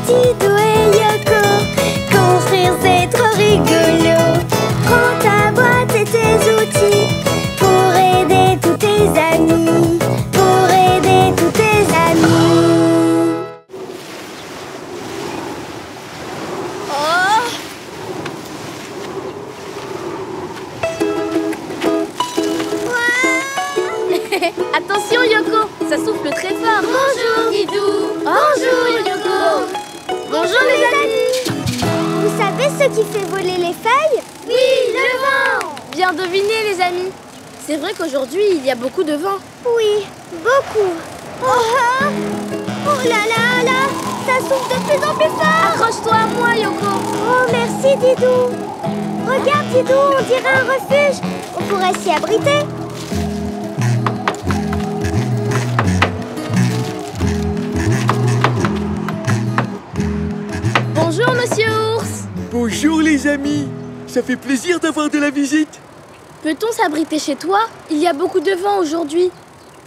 Didou et Yoko. Construire c'est trop rigolo. Prends ta boîte et tes outils pour aider tous tes amis. Pour aider tous tes amis. Oh! Attention Yoko, ça souffle très fort. Bonjour Didou. Bonjour Yoko. Bonjour les amis. Vous savez ce qui fait voler les feuilles? Oui, le vent. Bien deviné les amis. C'est vrai qu'aujourd'hui il y a beaucoup de vent. Oui, beaucoup. Oh, oh là là là, ça souffle de plus en plus fort. Accroche-toi à moi Yoko. Oh, merci Didou. Regarde Didou, on dirait un refuge. On pourrait s'y abriter. Bonjour Monsieur Ours. Bonjour les amis. Ça fait plaisir d'avoir de la visite. Peut-on s'abriter chez toi? Il y a beaucoup de vent aujourd'hui.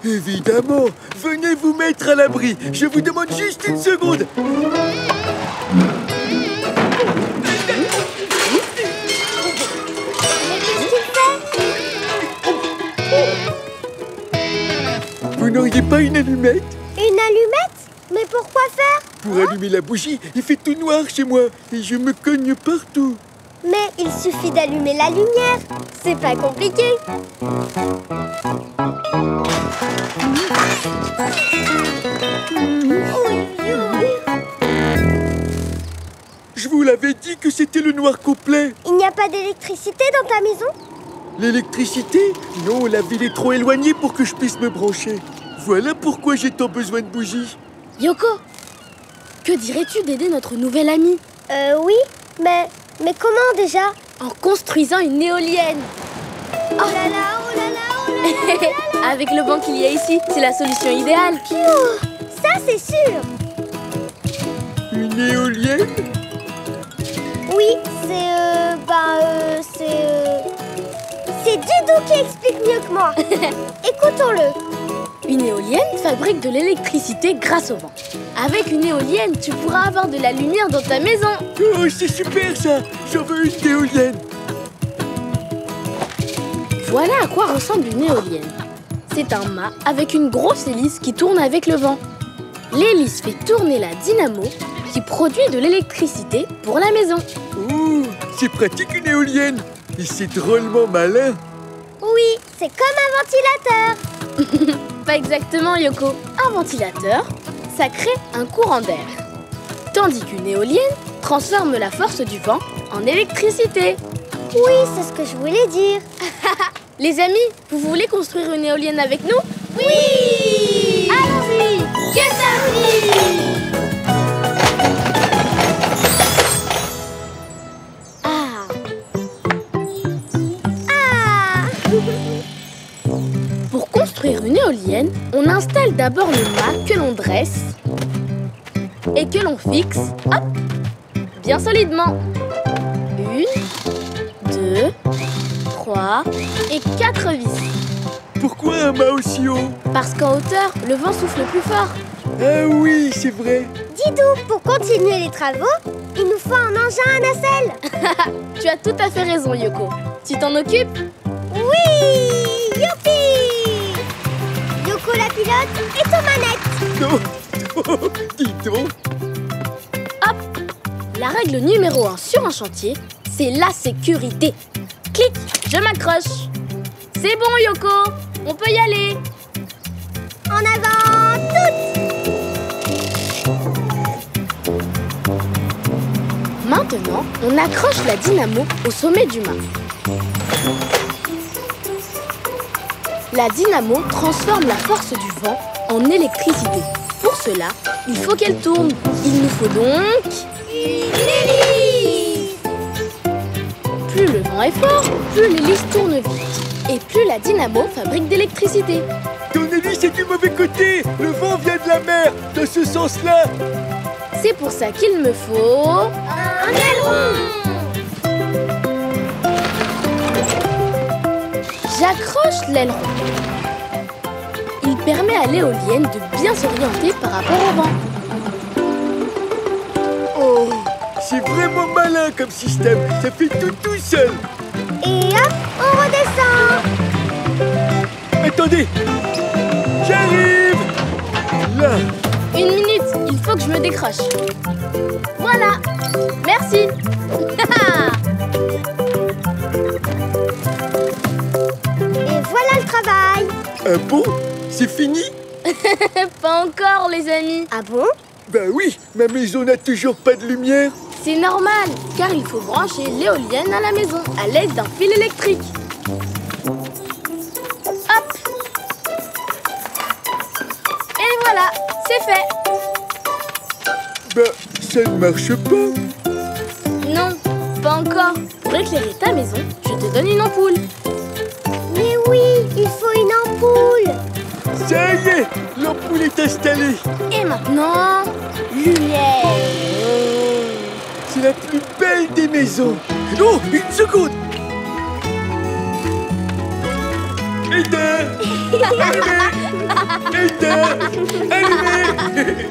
Évidemment. Venez vous mettre à l'abri. Je vous demande juste une seconde. Vous n'auriez pas une allumette? Une allumette? Mais pourquoi faire? Pour allumer la bougie, il fait tout noir chez moi et je me cogne partout. Mais il suffit d'allumer la lumière. C'est pas compliqué. Je vous l'avais dit que c'était le noir complet. Il n'y a pas d'électricité dans ta maison? L'électricité? Non, la ville est trop éloignée pour que je puisse me brancher. Voilà pourquoi j'ai tant besoin de bougies. Yoko, que dirais-tu d'aider notre nouvel ami? Oui, mais comment déjà? En construisant une éolienne. Oh là là, oh là là, oh là là, oh là là. Avec le vent qu'il y a ici, c'est la solution idéale. Ouh, ça c'est sûr. Une éolienne? Oui, c'est Didou qui explique mieux que moi. Écoutons-le. Une éolienne fabrique de l'électricité grâce au vent. Avec une éolienne, tu pourras avoir de la lumière dans ta maison. Oh, c'est super ça! J'en veux une éolienne! Voilà à quoi ressemble une éolienne. C'est un mât avec une grosse hélice qui tourne avec le vent. L'hélice fait tourner la dynamo qui produit de l'électricité pour la maison. Oh, c'est pratique une éolienne! Et c'est drôlement malin! Oui, c'est comme un ventilateur. Pas exactement, Yoko. Un ventilateur, ça crée un courant d'air. Tandis qu'une éolienne transforme la force du vent en électricité. Oui, c'est ce que je voulais dire. Les amis, vous voulez construire une éolienne avec nous? Oui! Allons-y! Que ça brille! Pour construire une éolienne, on installe d'abord le mât que l'on dresse et que l'on fixe, hop, bien solidement. 1, 2, 3 et 4 vis. Pourquoi un mât aussi haut? Parce qu'en hauteur, le vent souffle plus fort. Ah oui, c'est vrai! Didou, pour continuer les travaux, il nous faut un engin à nacelle. Tu as tout à fait raison, Yoko. Tu t'en occupes? Oui! Youpi! Yoko la pilote et aux manettes. Non! Dis donc! Hop! La règle numéro 1 sur un chantier, c'est la sécurité. Clic, je m'accroche. C'est bon, Yoko, on peut y aller. En avant, toutes! Maintenant, on accroche la dynamo au sommet du mât. La dynamo transforme la force du vent en électricité. Pour cela, il faut qu'elle tourne. Il nous faut donc Une hélice! plus le vent est fort, plus l'hélice tourne vite. Et plus la dynamo fabrique d'électricité. Ton hélice est du mauvais côté! Le vent vient de la mer! Dans ce sens-là! C'est pour ça qu'il me faut Un aileron! J'accroche l'aileron. Il permet à l'éolienne de bien s'orienter par rapport au vent. C'est vraiment malin comme système. Ça fait tout seul. Et hop, on redescend. Attendez. J'arrive. Là. 1 minute, il faut que je me décroche. Voilà. Merci. Et voilà le travail. Ah bon? C'est fini? Pas encore, les amis. Ah bon? Ben oui, ma maison n'a toujours pas de lumière. C'est normal, car il faut brancher l'éolienne à la maison à l'aide d'un fil électrique. Hop! Et voilà, c'est fait. Ben, ça ne marche pas. Non, pas encore. Pour éclairer ta maison, je te donne une ampoule. Mais oui, il faut une ampoule. Ça y est, l'ampoule est installée. Et maintenant, lumière. C'est la plus belle des maisons. Oh, une seconde. Éteins. Allumez. Éteins. Allumez.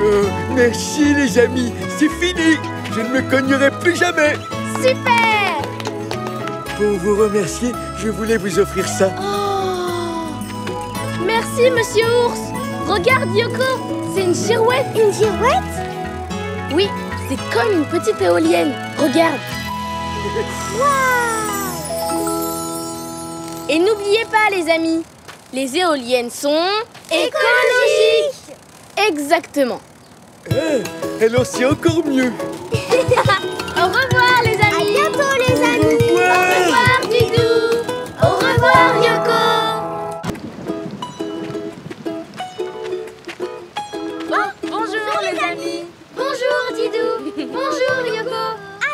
Oh, merci les amis, c'est fini. Je ne me cognerai plus jamais. Super! Pour vous remercier, je voulais vous offrir ça. Oh. Merci, Monsieur Ours. Regarde, Yoko, c'est une girouette. Une girouette? Oui, c'est comme une petite éolienne. Regarde. Waouh! Et n'oubliez pas, les amis, les éoliennes sont écologiques. Exactement. Ah, alors c'est encore mieux. Au revoir, les À amis. bientôt les Au amis. revoir. Au revoir, Didou. Au revoir, Yoko. Oh, bonjour, les amis. Bonjour, Didou. Bonjour, Yoko.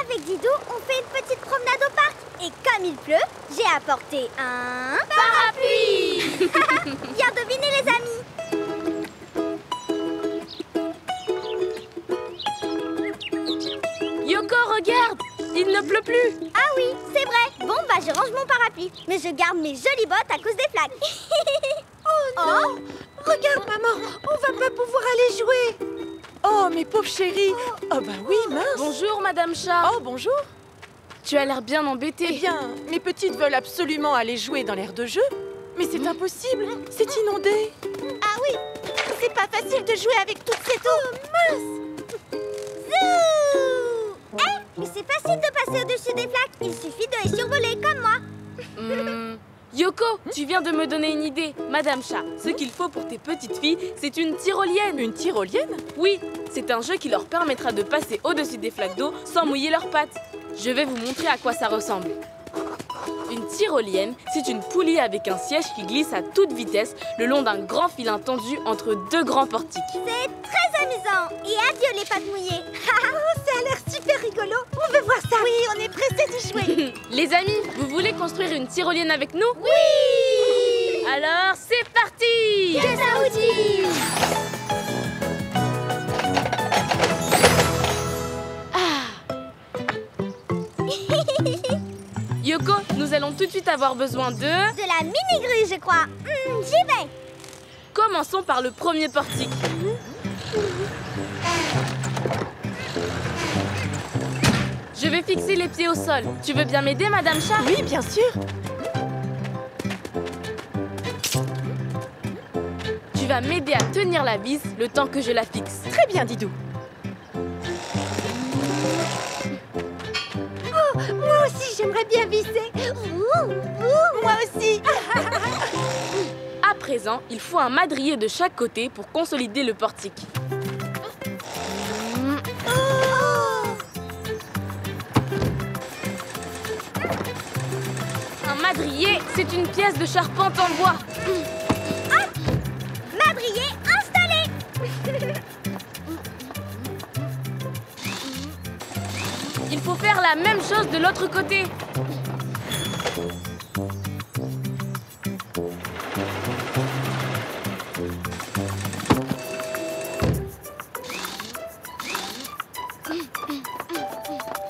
Avec Didou, on fait une petite promenade au parc. Et comme il pleut, j'ai apporté un... Parapluie. Bien deviné les amis. Yoko, regarde, il ne pleut plus. Ah oui, c'est vrai. Bon, bah je range mon parapluie. Mais je garde mes jolies bottes à cause des flaques. Oh non! Regarde, maman, on va pas pouvoir aller jouer. Oh, mes pauvres chéris. Oh bah oui, mince. Bonjour, Madame Chat. Oh, bonjour. Tu as l'air bien embêtée. Eh bien, mes petites veulent absolument aller jouer dans l'aire de jeu. Mais c'est impossible, c'est inondé. Ah oui, c'est pas facile de jouer avec toute cette eau. Mince. Zou. Mais c'est facile de passer au-dessus des flaques. Il suffit de les survoler comme moi. Yoko, tu viens de me donner une idée. Madame Chat, ce qu'il faut pour tes petites filles, c'est une tyrolienne. Une tyrolienne? Oui, c'est un jeu qui leur permettra de passer au-dessus des flaques d'eau sans mouiller leurs pattes. Je vais vous montrer à quoi ça ressemble. Une tyrolienne, c'est une poulie avec un siège qui glisse à toute vitesse le long d'un grand filin tendu entre deux grands portiques. C'est très amusant. Et adieu les pattes mouillées. Ça a l'air super rigolo. On veut voir ça. Oui, on est pressés d'y jouer. Les amis, vous voulez construire une tyrolienne avec nous? Oui. Alors, c'est parti! Pièce à outils. Yoko, nous allons tout de suite avoir besoin de... De la mini-grue, je crois. J'y vais. Commençons par le premier portique. Je vais fixer les pieds au sol. Tu veux bien m'aider, Madame Chat? Oui, bien sûr. Tu vas m'aider à tenir la vis le temps que je la fixe. Très bien, Didou. Moi aussi, j'aimerais bien visser. Moi aussi. À présent, il faut un madrier de chaque côté pour consolider le portique. Un madrier, c'est une pièce de charpente en bois. Madrier installé. Il faut faire la même chose de l'autre côté.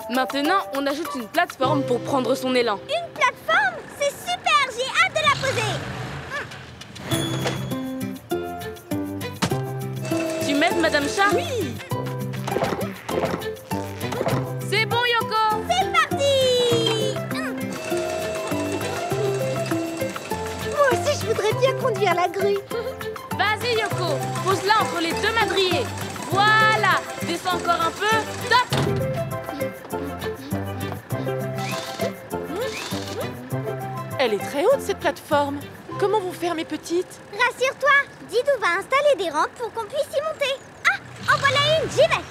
Maintenant, on ajoute une plateforme pour prendre son élan. Une plateforme? C'est super, j'ai hâte de la poser. Tu m'aides, Madame Chat? Oui. construit. Vas-y, Yoko, pose-la entre les deux madriers. Voilà, descends encore un peu, top. Elle est très haute, cette plateforme. Comment vont faire mes petites? Rassure-toi, Didou va installer des rampes pour qu'on puisse y monter. Ah, en voilà une, j'y vais.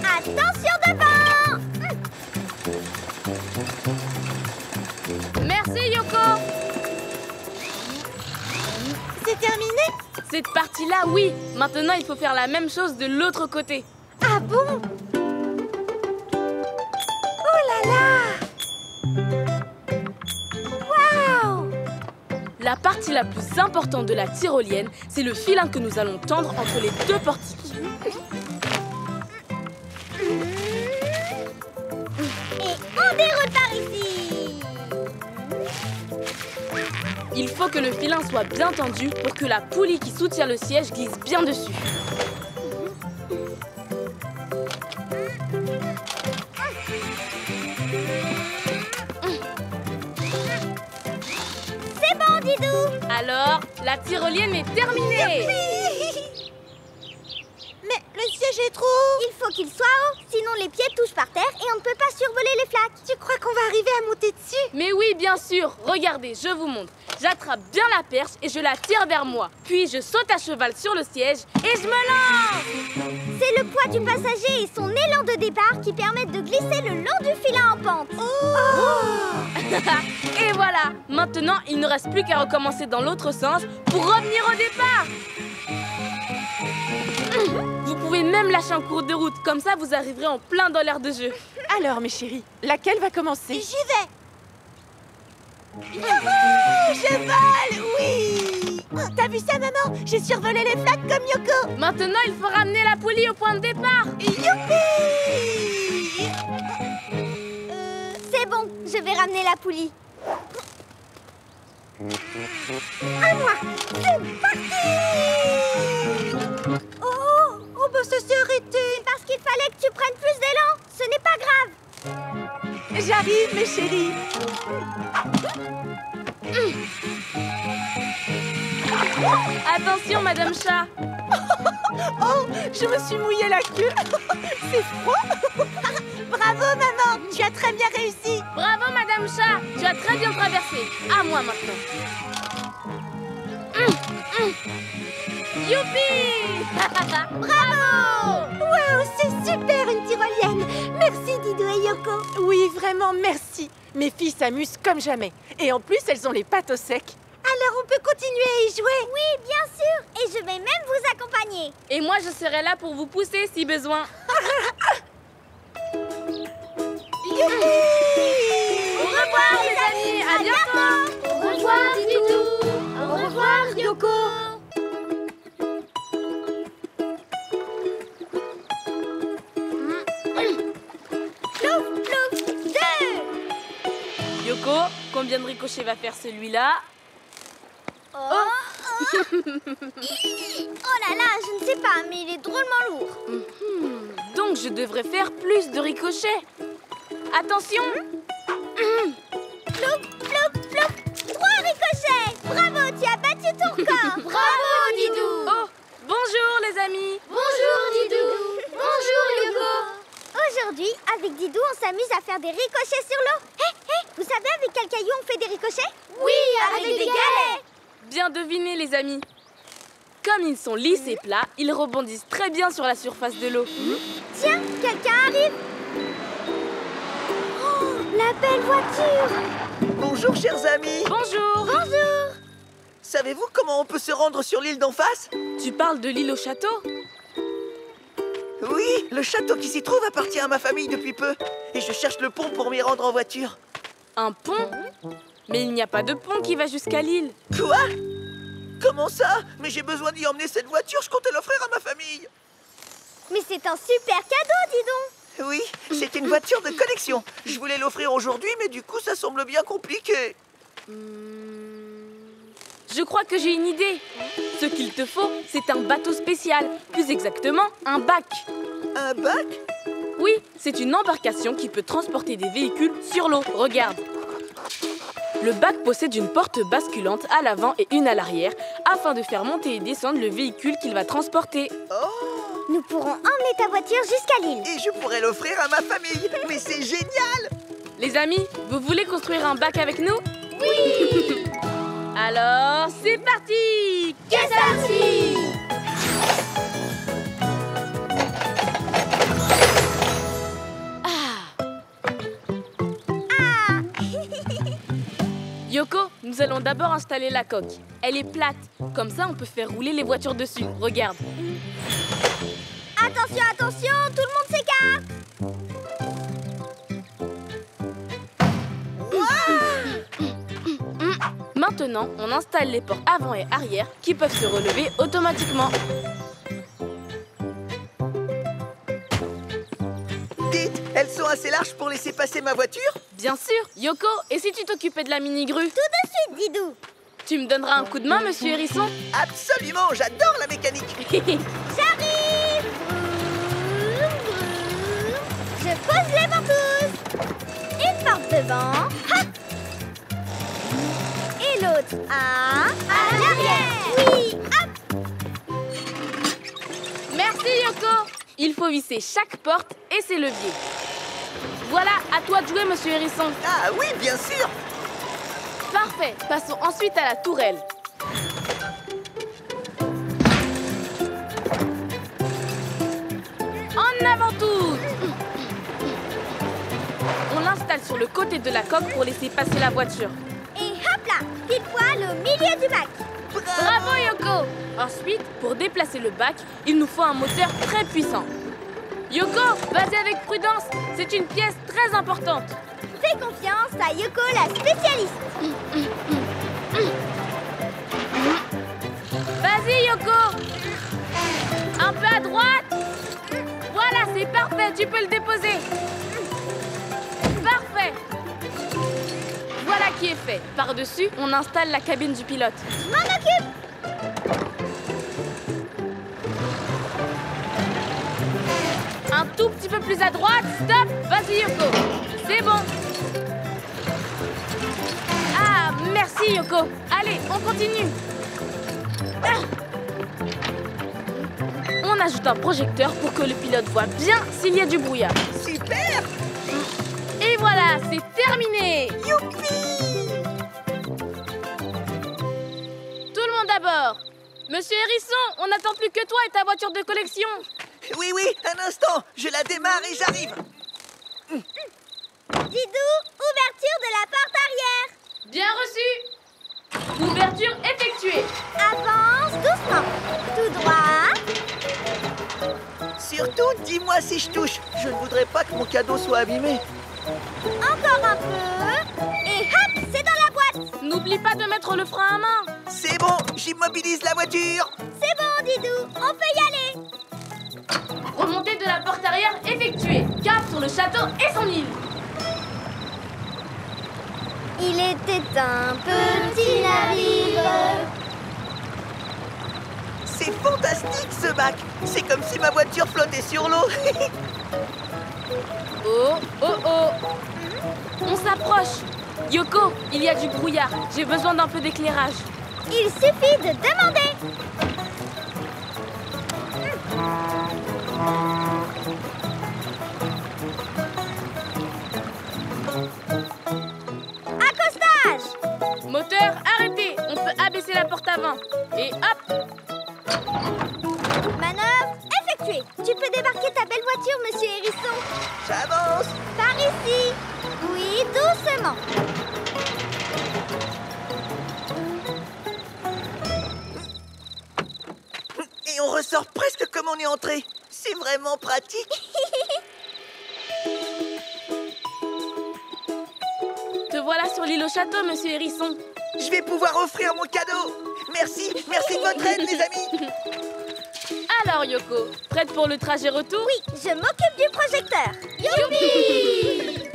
Attention devant! Merci, Yoko. C'est terminé? Cette partie-là, oui. Maintenant, il faut faire la même chose de l'autre côté. Ah bon? Oh là là! Waouh! La partie la plus importante de la tyrolienne, c'est le filin que nous allons tendre entre les deux portiques. Et on déroule par ici. Il faut que le filin soit bien tendu pour que la poulie qui soutient le siège glisse bien dessus. C'est bon, Didou. Alors, la tyrolienne est terminée. Mais le siège est trop haut. Il faut qu'il soit haut, sinon les pieds touchent par terre et on ne peut pas survoler les flaques. Tu crois qu'on va arriver à monter dessus? Mais oui, bien sûr. Regardez, je vous montre. J'attrape bien la perche et je la tire vers moi. Puis je saute à cheval sur le siège et je me lance. C'est le poids du passager et son élan de départ qui permettent de glisser le long du filin en pente. Et voilà. Maintenant, il ne reste plus qu'à recommencer dans l'autre sens pour revenir au départ. Vous pouvez même lâcher en cours de route. Comme ça, vous arriverez en plein dans l'air de jeu. Alors, mes chéris, laquelle va commencer? J'y vais. Cheval, oui! T'as vu ça, maman? J'ai survolé les flaques comme Yoko! Maintenant, il faut ramener la poulie au point de départ. Youpi! C'est bon, je vais ramener la poulie. À moi. C'est parti. Oh, bah ça s'est arrêté! C'est parce qu'il fallait que tu prennes plus d'élan. Ce n'est pas grave. J'arrive, mes chéris! Attention, Madame Chat. Oh, je me suis mouillé la queue! C'est froid! Bravo, maman! Tu as très bien réussi! Bravo, Madame Chat. Tu as très bien traversé. À moi maintenant. Youpi! Bravo. Waouh, c'est super, une tyrolienne! Merci, Didou et Yoko! Oui, vraiment, merci! Mes filles s'amusent comme jamais. Et en plus, elles ont les pattes au sec. Alors, on peut continuer à y jouer? Oui, bien sûr. Et je vais même vous accompagner. Et moi, je serai là pour vous pousser si besoin. Youpi! Au revoir, les amis. À bientôt. Au revoir, Didou. Au revoir, Yoko. Plouf, plouf, 2. Yoko, combien de ricochets va faire celui-là? Oh. Oh là là, je ne sais pas, mais il est drôlement lourd. Donc, je devrais faire plus de ricochets. Attention. Plouf, plouf, plouf. 3 ricochets. Bravo, tu as battu ton record. Bravo, Didou. Oh, bonjour, les amis. Bonjour, Didou. Bonjour, Yoko. Aujourd'hui, avec Didou, on s'amuse à faire des ricochets sur l'eau. Hé, vous savez avec quel caillou on fait des ricochets? Oui, avec des galets. Bien deviné, les amis. Comme ils sont lisses et plats, ils rebondissent très bien sur la surface de l'eau. Tiens, quelqu'un arrive. Oh, la belle voiture. Bonjour chers amis. Bonjour. Bonjour. Savez-vous comment on peut se rendre sur l'île d'en face? Tu parles de l'île au château? Oui, le château qui s'y trouve appartient à ma famille depuis peu. Et je cherche le pont pour m'y rendre en voiture. Un pont? Mais il n'y a pas de pont qui va jusqu'à l'île. Quoi? Comment ça? Mais j'ai besoin d'y emmener cette voiture, je comptais l'offrir à ma famille. Mais c'est un super cadeau, dis donc. Oui, c'est une voiture de collection. Je voulais l'offrir aujourd'hui, mais du coup, ça semble bien compliqué. Je crois que j'ai une idée. Ce qu'il te faut, c'est un bateau spécial. Plus exactement, un bac. Un bac? Oui, c'est une embarcation qui peut transporter des véhicules sur l'eau. Regarde. Le bac possède une porte basculante à l'avant et une à l'arrière afin de faire monter et descendre le véhicule qu'il va transporter. Oh! Nous pourrons emmener ta voiture jusqu'à l'île. Et je pourrais l'offrir à ma famille. Mais c'est génial! Les amis, vous voulez construire un bac avec nous? Oui! Alors, c'est parti! C'est parti! Yoko, nous allons d'abord installer la coque. Elle est plate, comme ça on peut faire rouler les voitures dessus. Regarde. Attention, attention, tout le monde s'écarte. Maintenant, on installe les portes avant et arrière qui peuvent se relever automatiquement. Dites, elles sont assez larges pour laisser passer ma voiture? Bien sûr. Yoko, et si tu t'occupais de la mini-grue? Tout de suite, Didou. Tu me donneras un coup de main, monsieur Hérisson? Absolument, j'adore la mécanique. J'arrive. Je pose les ventouses. Une porte devant. Hop. Et l'autre à l'arrière. Oui, hop. Merci Yoko. Il faut visser chaque porte et ses leviers. Voilà, à toi de jouer, monsieur Hérisson. Ah oui, bien sûr. Parfait. Passons ensuite à la tourelle. En avant toutes. On l'installe sur le côté de la coque pour laisser passer la voiture. Et hop là, pile poil au milieu du bac. Bravo Yoko. Ensuite, pour déplacer le bac, il nous faut un moteur très puissant. Yoko, vas-y avec prudence. C'est une pièce très importante. Fais confiance à Yoko, la spécialiste. Vas-y Yoko. Un peu à droite. Voilà, c'est parfait. Tu peux le déposer. Parfait. Voilà qui est fait. Par-dessus, on installe la cabine du pilote. Je m'en occupe. Un tout petit peu plus à droite. Stop. Vas-y Yoko. C'est bon. Ah, merci Yoko. Allez, on continue. On ajoute un projecteur pour que le pilote voit bien s'il y a du brouillard. Super. Et voilà, c'est terminé. Youpi! Tout le monde à bord. Monsieur Hérisson, on n'attend plus que toi et ta voiture de collection. Oui, oui, un instant, je la démarre et j'arrive. Didou, ouverture de la porte arrière. Bien reçu. Ouverture effectuée. Avance doucement. Tout droit. Surtout, dis-moi si je touche. Je ne voudrais pas que mon cadeau soit abîmé. Encore un peu. Et hop, c'est dans la boîte. N'oublie pas de mettre le frein à main. C'est bon, j'immobilise la voiture. C'est bon, Didou, on peut y aller. Remontée de la porte arrière effectuée. Cap sur le château et son île. Il était un petit navire. C'est fantastique ce bac. C'est comme si ma voiture flottait sur l'eau. Oh, oh, oh. On s'approche. Yoko, il y a du brouillard. J'ai besoin d'un peu d'éclairage. Il suffit de demander. Accostage. Moteur, arrêtez. On peut abaisser la porte avant. Et hop. Manœuvre effectuée. Tu peux débarquer ta belle voiture, monsieur Hérisson. J'avance. Par ici. Oui, doucement. Et on ressort presque comme on est entré. C'est vraiment pratique. Te voilà sur l'île au château, monsieur Hérisson. Je vais pouvoir offrir mon cadeau. Merci de votre aide, les amis. Alors, Yoko, prête pour le trajet retour? Oui, je m'occupe du projecteur. Youpi!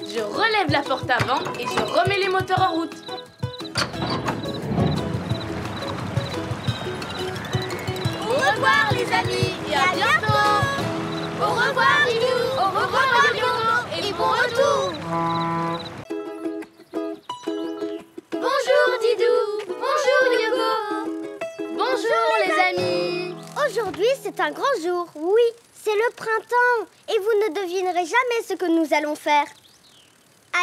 Je relève la porte avant et je remets les moteurs en route. Au revoir, les amis, et à bientôt! Au revoir! revoir, Didou. Au revoir, Yoko. Et bon retour. Bonjour, Didou. Bonjour, Yoko. Bonjour, les amis. Aujourd'hui, c'est un grand jour. Oui, c'est le printemps. Et vous ne devinerez jamais ce que nous allons faire.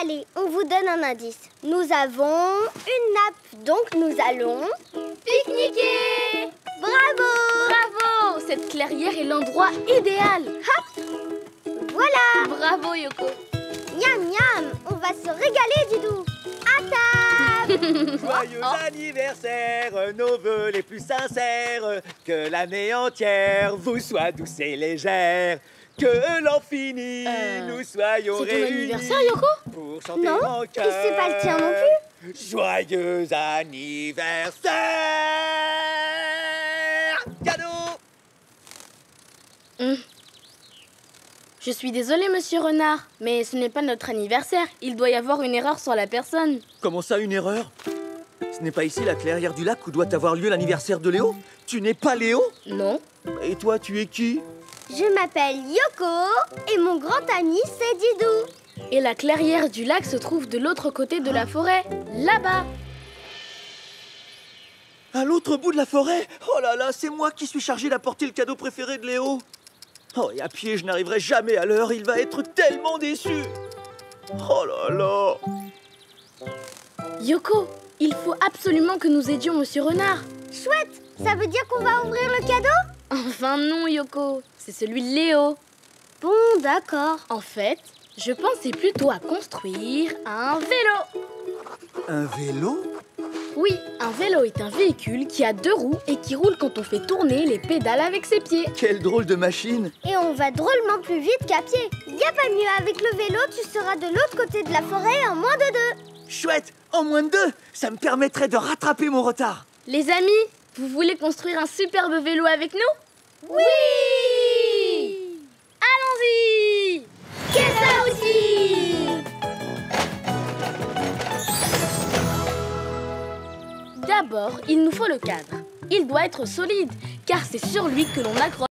Allez, on vous donne un indice. Nous avons une nappe, donc nous allons... Pique-niquer. Bravo! Bravo. Cette clairière est l'endroit idéal. Voilà! Bravo, Yoko. Miam miam! On va se régaler, Didou! À table! Joyeux anniversaire, nos vœux les plus sincères, que l'année entière vous soit douce et légère, que l'infini nous soyons C'est ton réunis anniversaire, Yoko? pour chanter Non, en et chœur. c'est pas le tien non plus. Joyeux anniversaire! Cadeau! Je suis désolée, monsieur Renard, mais ce n'est pas notre anniversaire. Il doit y avoir une erreur sur la personne. Comment ça, une erreur? Ce n'est pas ici la clairière du lac où doit avoir lieu l'anniversaire de Léo? Tu n'es pas Léo? Non. Et toi, tu es qui? Je m'appelle Yoko et mon grand ami, c'est Didou. Et la clairière du lac se trouve de l'autre côté de la forêt, là-bas. À l'autre bout de la forêt? Oh là là, c'est moi qui suis chargé d'apporter le cadeau préféré de Léo. Oh, et à pied, je n'arriverai jamais à l'heure. Il va être tellement déçu. Oh là là. Yoko, il faut absolument que nous aidions monsieur Renard. Chouette, ça veut dire qu'on va ouvrir le cadeau? Enfin non, Yoko, c'est celui de Léo. Bon, d'accord. En fait, je pensais plutôt à construire un vélo. Un vélo? Oui, un vélo est un véhicule qui a 2 roues et qui roule quand on fait tourner les pédales avec ses pieds. Quelle drôle de machine. Et on va drôlement plus vite qu'à pied. Y a pas mieux, avec le vélo, tu seras de l'autre côté de la forêt en moins de 2. Chouette, en moins de 2, ça me permettrait de rattraper mon retard. Les amis, vous voulez construire un superbe vélo avec nous? Oui! Allons-y! Qu'est-ce ça aussi? D'abord, il nous faut le cadre. Il doit être solide, car c'est sur lui que l'on accroche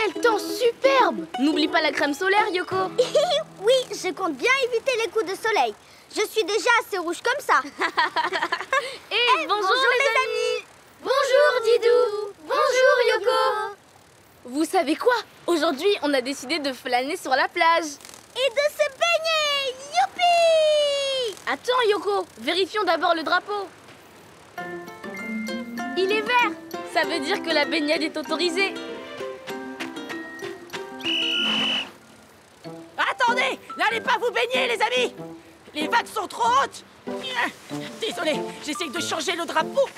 Quel temps superbe! N'oublie pas la crème solaire, Yoko. Oui, je compte bien éviter les coups de soleil. Je suis déjà assez rouge comme ça. Et bonjour les amis. Bonjour Didou. Bonjour Yoko. Vous savez quoi? Aujourd'hui, on a décidé de flâner sur la plage. Et de se baigner. Youpi! Attends Yoko, vérifions d'abord le drapeau. Il est vert. Ça veut dire que la baignade est autorisée. Attendez! N'allez pas vous baigner, les amis! Les vagues sont trop hautes! Désolé, j'essaye de changer le drapeau.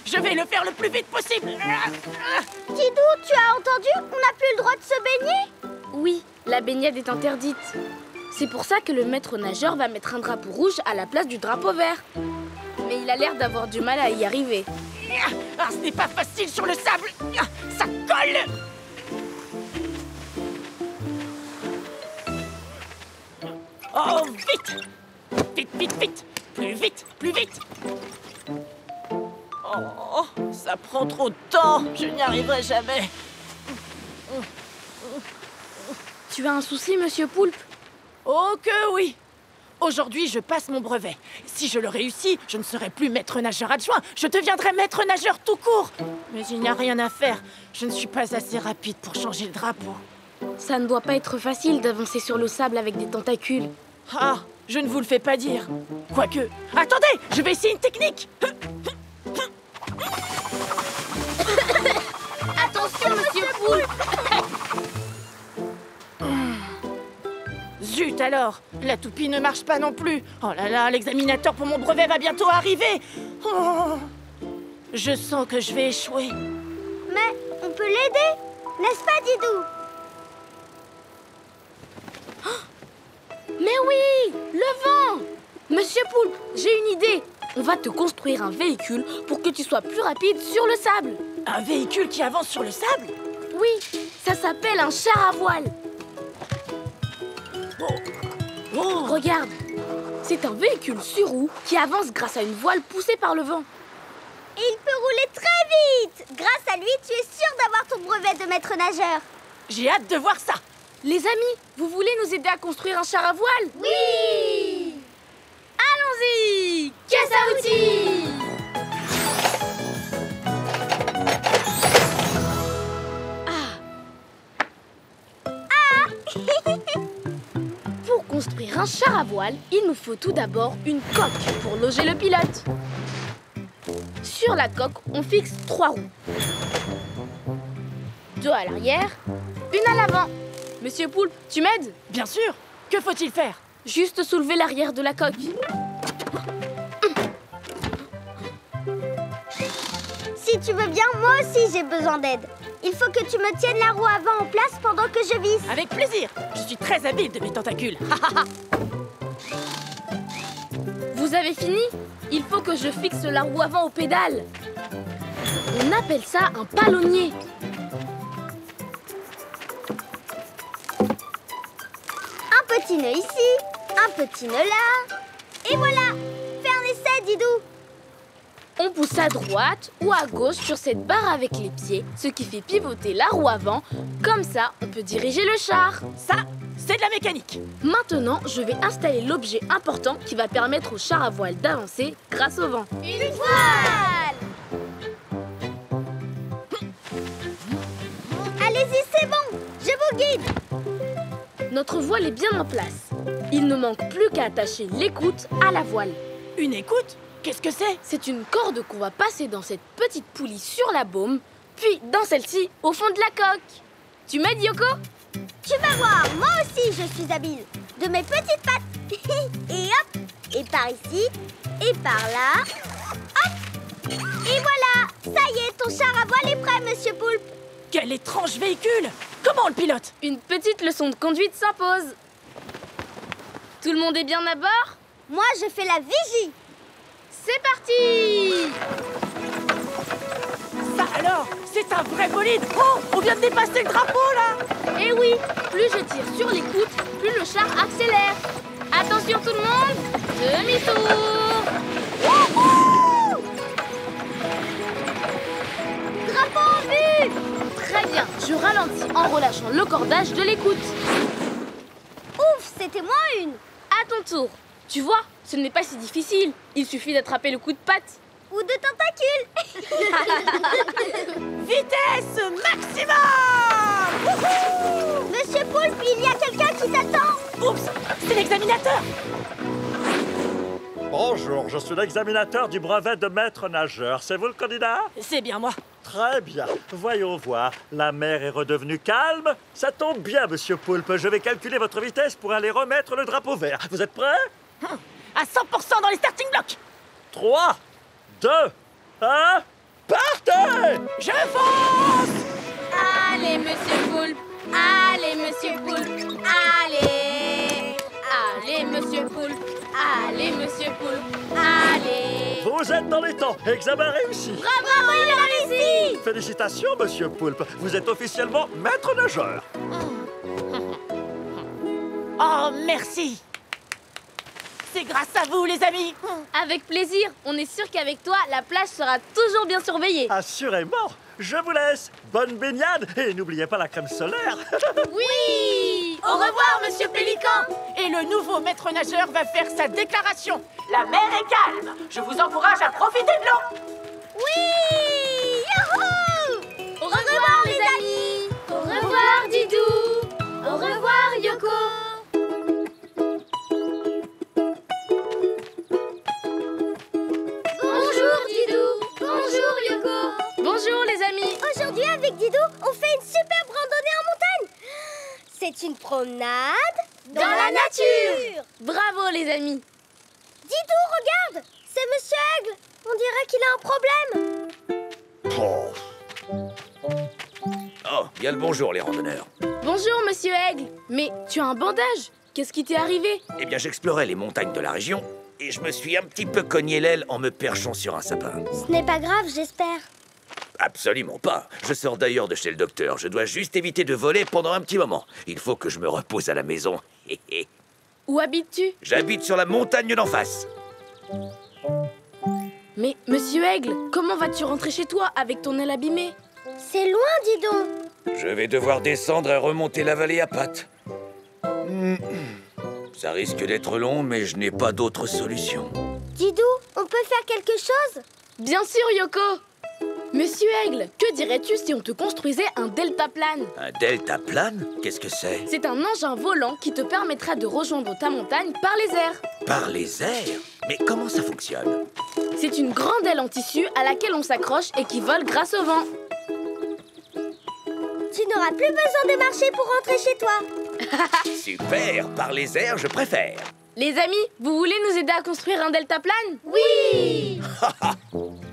Je vais le faire le plus vite possible. Didou, tu as entendu? On n'a plus le droit de se baigner? Oui, la baignade est interdite. C'est pour ça que le maître nageur va mettre un drapeau rouge à la place du drapeau vert. Mais il a l'air d'avoir du mal à y arriver. Ah, ce n'est pas facile sur le sable! Ça colle! Oh, vite! Vite, vite, vite! Plus vite, plus vite! Oh, ça prend trop de temps! Je n'y arriverai jamais! Tu as un souci, Monsieur Poulpe? Oh que oui! Aujourd'hui, je passe mon brevet. Si je le réussis, je ne serai plus maître nageur adjoint. Je deviendrai maître nageur tout court. Mais il n'y a rien à faire. Je ne suis pas assez rapide pour changer le drapeau. Ça ne doit pas être facile d'avancer sur le sable avec des tentacules. Ah, je ne vous le fais pas dire. Quoique... Attendez, je vais essayer une technique. Attention, Monsieur Poulpe! Zut alors, la toupie ne marche pas non plus. Oh là là, l'examinateur pour mon brevet va bientôt arriver. Oh, je sens que je vais échouer. Mais on peut l'aider, n'est-ce pas, Didou? Mais oui! Le vent! Monsieur Poulpe, j'ai une idée. On va te construire un véhicule pour que tu sois plus rapide sur le sable. Un véhicule qui avance sur le sable? Oui, ça s'appelle un char à voile. Oh. Regarde, c'est un véhicule sur roue qui avance grâce à une voile poussée par le vent. Et il peut rouler très vite. Grâce à lui, tu es sûr d'avoir ton brevet de maître nageur. J'ai hâte de voir ça. Les amis, vous voulez nous aider à construire un char à voile? Oui! Allons-y! Caisse à outils! Pour construire un char à voile, il nous faut tout d'abord une coque pour loger le pilote. Sur la coque, on fixe 3 roues. 2 à l'arrière, une à l'avant. Monsieur Poulpe, tu m'aides? Bien sûr. Que faut-il faire? Juste soulever l'arrière de la coque. Si tu veux bien, moi aussi j'ai besoin d'aide. Il faut que tu me tiennes la roue avant en place pendant que je visse. Avec plaisir. Je suis très habile de mes tentacules. Vous avez fini? Il faut que je fixe la roue avant aux pédales. On appelle ça un palonnier. Un petit nœud ici, un petit nœud là. Et voilà. Fais un essai, Didou. On pousse à droite ou à gauche sur cette barre avec les pieds, ce qui fait pivoter la roue avant. Comme ça, on peut diriger le char. Ça, c'est de la mécanique. Maintenant, je vais installer l'objet important qui va permettre au char à voile d'avancer grâce au vent. Une voile. Allez-y, c'est bon. Je vous guide. Notre voile est bien en place. Il ne manque plus qu'à attacher l'écoute à la voile. Une écoute? Qu'est-ce que c'est? C'est une corde qu'on va passer dans cette petite poulie sur la baume, puis dans celle-ci, au fond de la coque. Tu m'aides, Yoko? Tu vas voir, moi aussi je suis habile. De mes petites pattes. Et hop. Et par ici. Et par là. Hop. Et voilà. Ça y est, ton char à voile est prêt, Monsieur Poulpe. Quel étrange véhicule! Comment on le pilote? Une petite leçon de conduite s'impose. Tout le monde est bien à bord? Moi, je fais la vigie. C'est parti! Ça alors, c'est un vrai bolide! Oh, on vient de dépasser le drapeau, là! Et oui, plus je tire sur l'écoute, plus le char accélère. Attention tout le monde, demi-tour! Drapeau en vue. Très Très bien, je ralentis en relâchant le cordage de l'écoute. Ouf, c'était moi une. À ton tour. Tu vois, ce n'est pas si difficile. Il suffit d'attraper le coup de patte. Ou de tentacules. Vitesse maximum! Wouhou! Monsieur Poulpe, il y a quelqu'un qui t'attend. Oups, c'est l'examinateur! Bonjour, je suis l'examinateur du brevet de maître nageur. C'est vous le candidat? C'est bien moi. Très bien. Voyons voir. La mer est redevenue calme. Ça tombe bien, monsieur Poulpe. Je vais calculer votre vitesse pour aller remettre le drapeau vert. Vous êtes prêts? À 100% dans les starting blocks! 3, 2, 1, partez! Je fonce! Allez, monsieur Poulpe. Allez, monsieur Poulpe. Allez. Allez, monsieur Poulpe. Allez, monsieur Poulpe. Allez. Vous êtes dans les temps. Examen réussi. Bravo, il a réussi. Félicitations, monsieur Poulpe. Vous êtes officiellement maître nageur. Oh, merci! C'est grâce à vous, les amis! Avec plaisir. On est sûr qu'avec toi, la plage sera toujours bien surveillée. Assurément. Je vous laisse. Bonne baignade et n'oubliez pas la crème solaire. Oui. Au revoir, monsieur Pélican. Et le nouveau maître nageur va faire sa déclaration. La mer est calme. Je vous encourage à profiter de l'eau. Oui. Youhou. Au revoir, les amis. Au revoir, Didou. Au revoir, Yoko. Bonjour, Didou. Bonjour, Yoko. Bonjour, les amis. Aujourd'hui, avec Didou, on fait une superbe randonnée en montagne. C'est une promenade Dans la nature. Bravo, les amis. Didou, regarde, c'est Monsieur Aigle. On dirait qu'il a un problème. Oh, bien le bonjour, les randonneurs. Bonjour, monsieur Aigle. Mais tu as un bandage. Qu'est-ce qui t'est arrivé? Eh bien, j'explorais les montagnes de la région et je me suis un petit peu cogné l'aile en me perchant sur un sapin. Ce n'est pas grave, j'espère. Absolument pas. Je sors d'ailleurs de chez le docteur. Je dois juste éviter de voler pendant un petit moment. Il faut que je me repose à la maison. Où habites-tu? J'habite sur la montagne d'en face. Mais, monsieur Aigle, comment vas-tu rentrer chez toi avec ton aile abîmée? C'est loin, dis donc. Je vais devoir descendre et remonter la vallée à pattes. Ça risque d'être long, mais je n'ai pas d'autre solution. Didou, on peut faire quelque chose? Bien sûr, Yoko. Monsieur Aigle, que dirais-tu si on te construisait un deltaplane? Un deltaplane? Qu'est-ce que c'est? C'est un engin volant qui te permettra de rejoindre ta montagne par les airs. Par les airs? Mais comment ça fonctionne? C'est une grande aile en tissu à laquelle on s'accroche et qui vole grâce au vent. Tu n'auras plus besoin de marcher pour rentrer chez toi. Super! Par les airs, je préfère. Les amis, vous voulez nous aider à construire un deltaplane? Oui.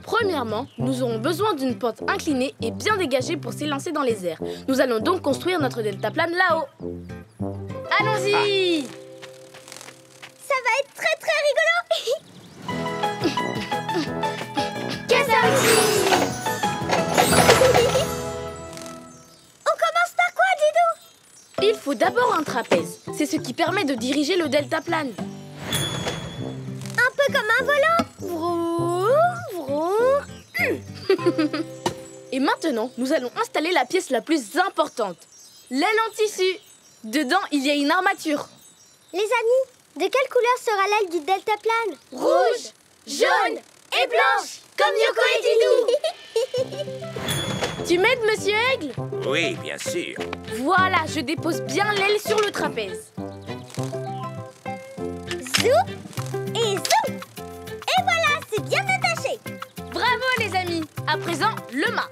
Premièrement, nous aurons besoin d'une pente inclinée et bien dégagée pour s'élancer dans les airs. Nous allons donc construire notre deltaplane là-haut. Allons-y! Ça va être très très rigolo. Qu'est-ce On commence par quoi, Didou? Il faut d'abord un trapèze. C'est ce qui permet de diriger le deltaplane. Un peu comme un volant. Vroom, vroom. Et maintenant, nous allons installer la pièce la plus importante. L'aile en tissu. Dedans, il y a une armature. Les amis, de quelle couleur sera l'aile du deltaplane? Rouge, jaune et blanche, comme Yoko et Didou. Tu m'aides, monsieur Aigle? Oui, bien sûr. Voilà, je dépose bien l'aile sur le trapèze. Zou et zou. Et voilà, c'est bien attaché. Bravo, les amis. À présent, le mât.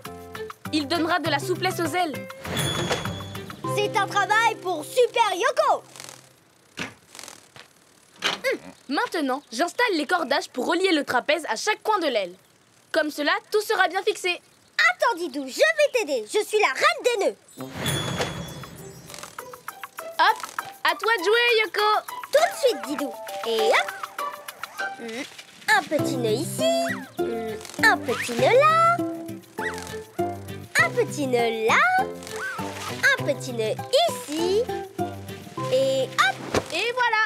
Il donnera de la souplesse aux ailes. C'est un travail pour Super Yoko. Maintenant, j'installe les cordages pour relier le trapèze à chaque coin de l'aile. Comme cela, tout sera bien fixé. Attends, Didou, je vais t'aider. Je suis la reine des nœuds. Hop, à toi de jouer, Yoko. Tout de suite, Didou. Et hop. Un petit nœud ici. Un petit nœud là. Un petit nœud là. Un petit nœud ici. Et hop. Et voilà.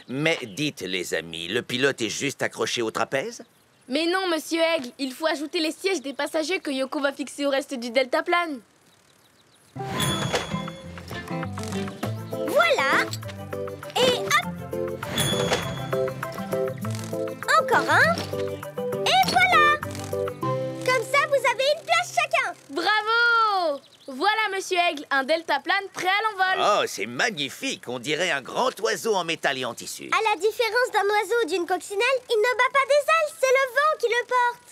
Mais dites, les amis, le pilote est juste accroché au trapèze? Mais non, monsieur Aigle, il faut ajouter les sièges des passagers que Yoko va fixer au reste du deltaplane. Voilà. Et hop. Encore un. Et voilà. Comme ça, vous avez une place chacun. Bravo! Voilà, monsieur Aigle, un deltaplane prêt à l'envol. Oh, c'est magnifique. On dirait un grand oiseau en métal et en tissu. À la différence d'un oiseau ou d'une coccinelle, il ne bat pas des ailes, c'est le vent qui le porte.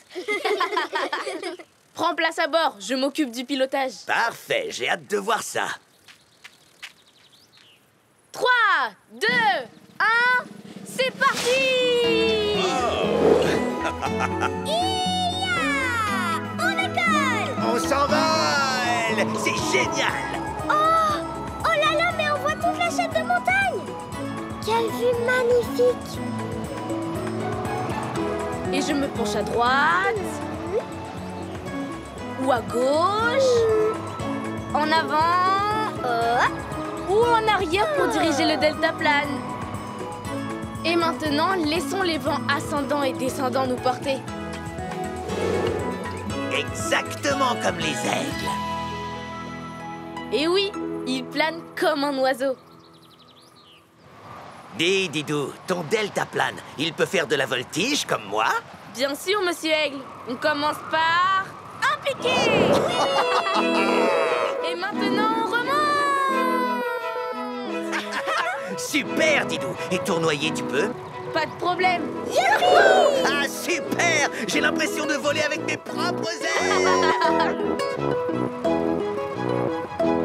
Prends place à bord, je m'occupe du pilotage. Parfait, j'ai hâte de voir ça. 3, 2, 1, c'est parti! Iya! On décolle! On s'envole! C'est génial! Oh là là, mais on voit toute la chaîne de montagnes! Quelle vue magnifique! Et je me penche à droite. Ou à gauche. En avant. Ou en arrière pour diriger le deltaplane. Et maintenant, laissons les vents ascendants et descendants nous porter. Exactement comme les aigles. Et oui, il plane comme un oiseau. Dis, Didou, ton deltaplane, il peut faire de la voltige comme moi? Bien sûr, monsieur Aigle. On commence par un piqué. Et maintenant, on remonte. Super, Didou. Et tournoyer, tu peux? Pas de problème. Ah, super! J'ai l'impression de voler avec mes propres ailes!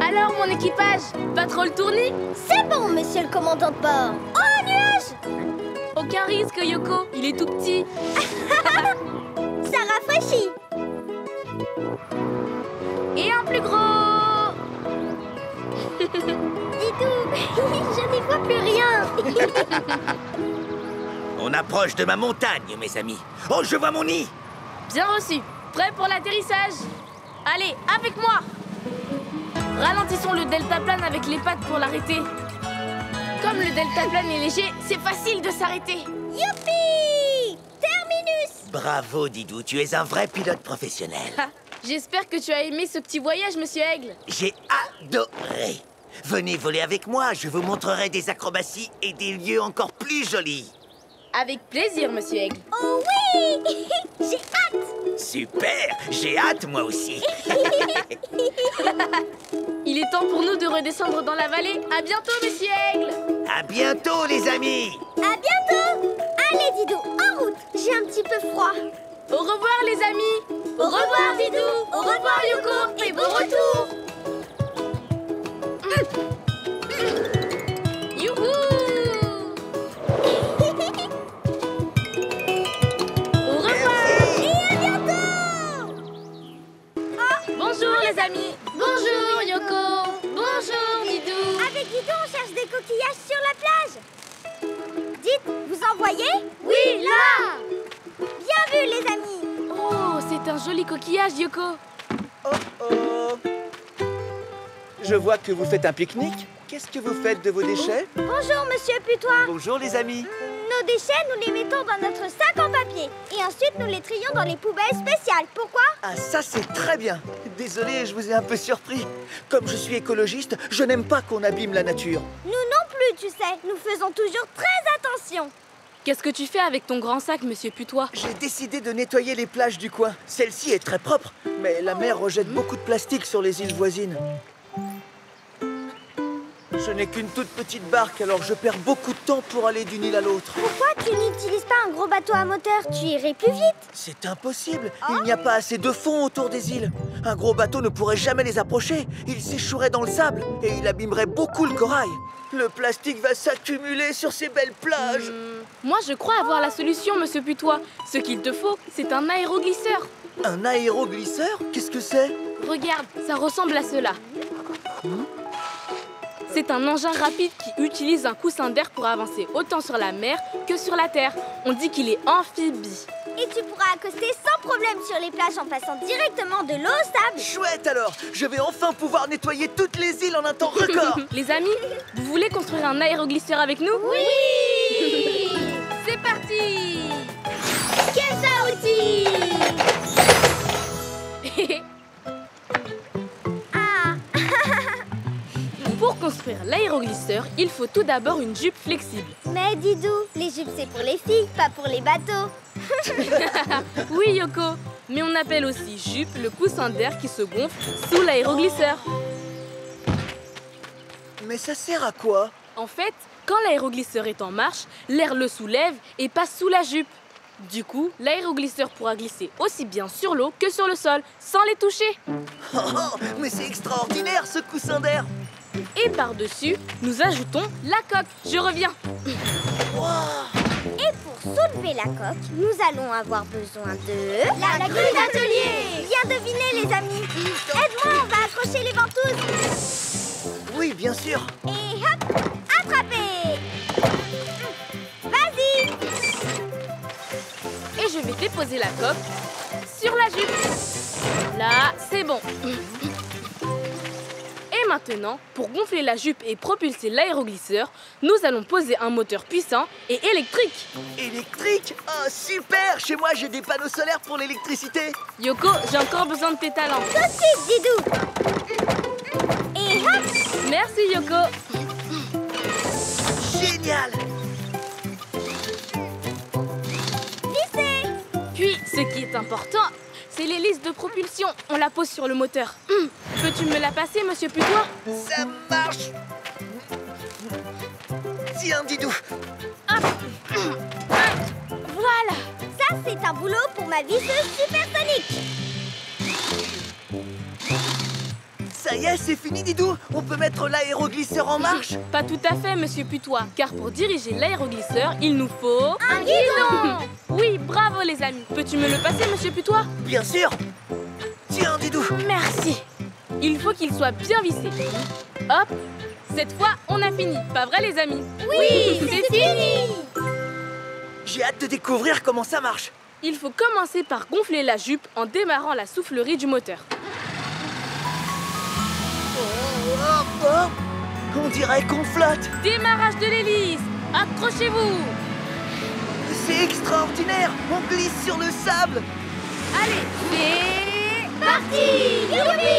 Alors, mon équipage, pas trop le tournis? C'est bon, monsieur le commandant de bord. Oh, un nuage! Aucun risque, Yoko. Il est tout petit. Ça rafraîchit. Et un plus gros. Didou, je n'y vois plus rien. On approche de ma montagne, mes amis. Oh, je vois mon nid! Bien reçu. Prêt pour l'atterrissage? Allez, avec moi. Ralentissons le deltaplane avec les pattes pour l'arrêter. Comme le deltaplane est léger, c'est facile de s'arrêter. Youpi! Terminus! Bravo, Didou, tu es un vrai pilote professionnel. Ah, j'espère que tu as aimé ce petit voyage, monsieur Aigle. J'ai adoré. Venez voler avec moi, je vous montrerai des acrobaties et des lieux encore plus jolis. Avec plaisir, monsieur Aigle. Oh oui! J'ai hâte! Super, j'ai hâte moi aussi. Il est temps pour nous de redescendre dans la vallée. À bientôt, monsieur Aigle. À bientôt, les amis. À bientôt! Allez, Didou, en route! J'ai un petit peu froid. Au revoir, les amis. Au revoir, Didou. Au revoir, Yoko. Et bon retour. Youhou! Au revoir. Et à bientôt! Bonjour, les amis. Bonjour, Yoko. Bonjour, Didou. Avec Didou, on cherche des coquillages sur la plage. Dites, vous en voyez? Oui, là. Bien vu, les amis! Oh, c'est un joli coquillage, Yoko. Oh oh! Je vois que vous faites un pique-nique. Qu'est-ce que vous faites de vos déchets? Bonjour, monsieur Putois. Bonjour, les amis. Nos déchets, nous les mettons dans notre sac en papier. Et ensuite, nous les trions dans les poubelles spéciales. Pourquoi? Ah, ça, c'est très bien. Désolé, je vous ai un peu surpris. Comme je suis écologiste, je n'aime pas qu'on abîme la nature. Nous non plus, tu sais. Nous faisons toujours très attention. Qu'est-ce que tu fais avec ton grand sac, monsieur Putois? J'ai décidé de nettoyer les plages du coin. Celle-ci est très propre, mais la mer rejette beaucoup de plastique sur les îles voisines. Je n'ai qu'une toute petite barque, alors je perds beaucoup de temps pour aller d'une île à l'autre. Pourquoi tu n'utilises pas un gros bateau à moteur? Tu irais plus vite. C'est impossible. Il n'y a pas assez de fond autour des îles. Un gros bateau ne pourrait jamais les approcher. Il s'échouerait dans le sable et il abîmerait beaucoup le corail. Le plastique va s'accumuler sur ces belles plages. Moi, je crois avoir la solution, monsieur Putois. Ce qu'il te faut, c'est un aéroglisseur. Un aéroglisseur? Qu'est-ce que c'est? Regarde, ça ressemble à cela. C'est un engin rapide qui utilise un coussin d'air pour avancer autant sur la mer que sur la terre. On dit qu'il est amphibie. Et tu pourras accoster sans problème sur les plages en passant directement de l'eau au sable. Chouette alors! Je vais enfin pouvoir nettoyer toutes les îles en un temps record. Les amis, vous voulez construire un aéroglisseur avec nous? Oui! C'est parti! Kenza parti. Ah. Pour construire l'aéroglisseur, il faut tout d'abord une jupe flexible. Mais Didou, les jupes c'est pour les filles, pas pour les bateaux. Oui, Yoko, mais on appelle aussi jupe le coussin d'air qui se gonfle sous l'aéroglisseur. Mais ça sert à quoi? En fait, quand l'aéroglisseur est en marche, l'air le soulève et passe sous la jupe. Du coup, l'aéroglisseur pourra glisser aussi bien sur l'eau que sur le sol, sans les toucher. Oh, mais c'est extraordinaire ce coussin d'air! Et par-dessus, nous ajoutons la coque. Je reviens. Et pour soulever la coque, nous allons avoir besoin de... La grille d'atelier. Bien deviné les amis. Aide-moi, on va accrocher les ventouses. Oui, bien sûr. Et hop, attrapez. Vas-y. Et je vais déposer la coque sur la jupe. Là, c'est bon. Et maintenant, pour gonfler la jupe et propulser l'aéroglisseur, nous allons poser un moteur puissant et électrique. Électrique? Oh, super! Chez moi, j'ai des panneaux solaires pour l'électricité. Yoko, j'ai encore besoin de tes talents. Tout de suite, Didou. Et hop. Merci, Yoko. Génial! Vissez. Puis, ce qui est important, c'est l'hélice de propulsion. On la pose sur le moteur. Peux-tu me la passer, monsieur Putois? Ça marche! Tiens, Didou! Voilà. Ça, c'est un boulot pour ma visseuse supersonique. Ça y est, c'est fini, Didou! On peut mettre l'aéroglisseur en marche? Pas tout à fait, monsieur Putois, car pour diriger l'aéroglisseur, il nous faut... Un guidon. Oui, bravo les amis. Peux-tu me le passer, monsieur Putois? Bien sûr! Tiens, Didou! Merci. Il faut qu'il soit bien vissé. Hop. Cette fois, on a fini. Pas vrai, les amis? Oui, c'est fini. J'ai hâte de découvrir comment ça marche. Il faut commencer par gonfler la jupe en démarrant la soufflerie du moteur. On dirait qu'on flotte. Démarrage de l'hélice. Accrochez-vous. C'est extraordinaire. On glisse sur le sable. Allez, c'est Parti. Youpi.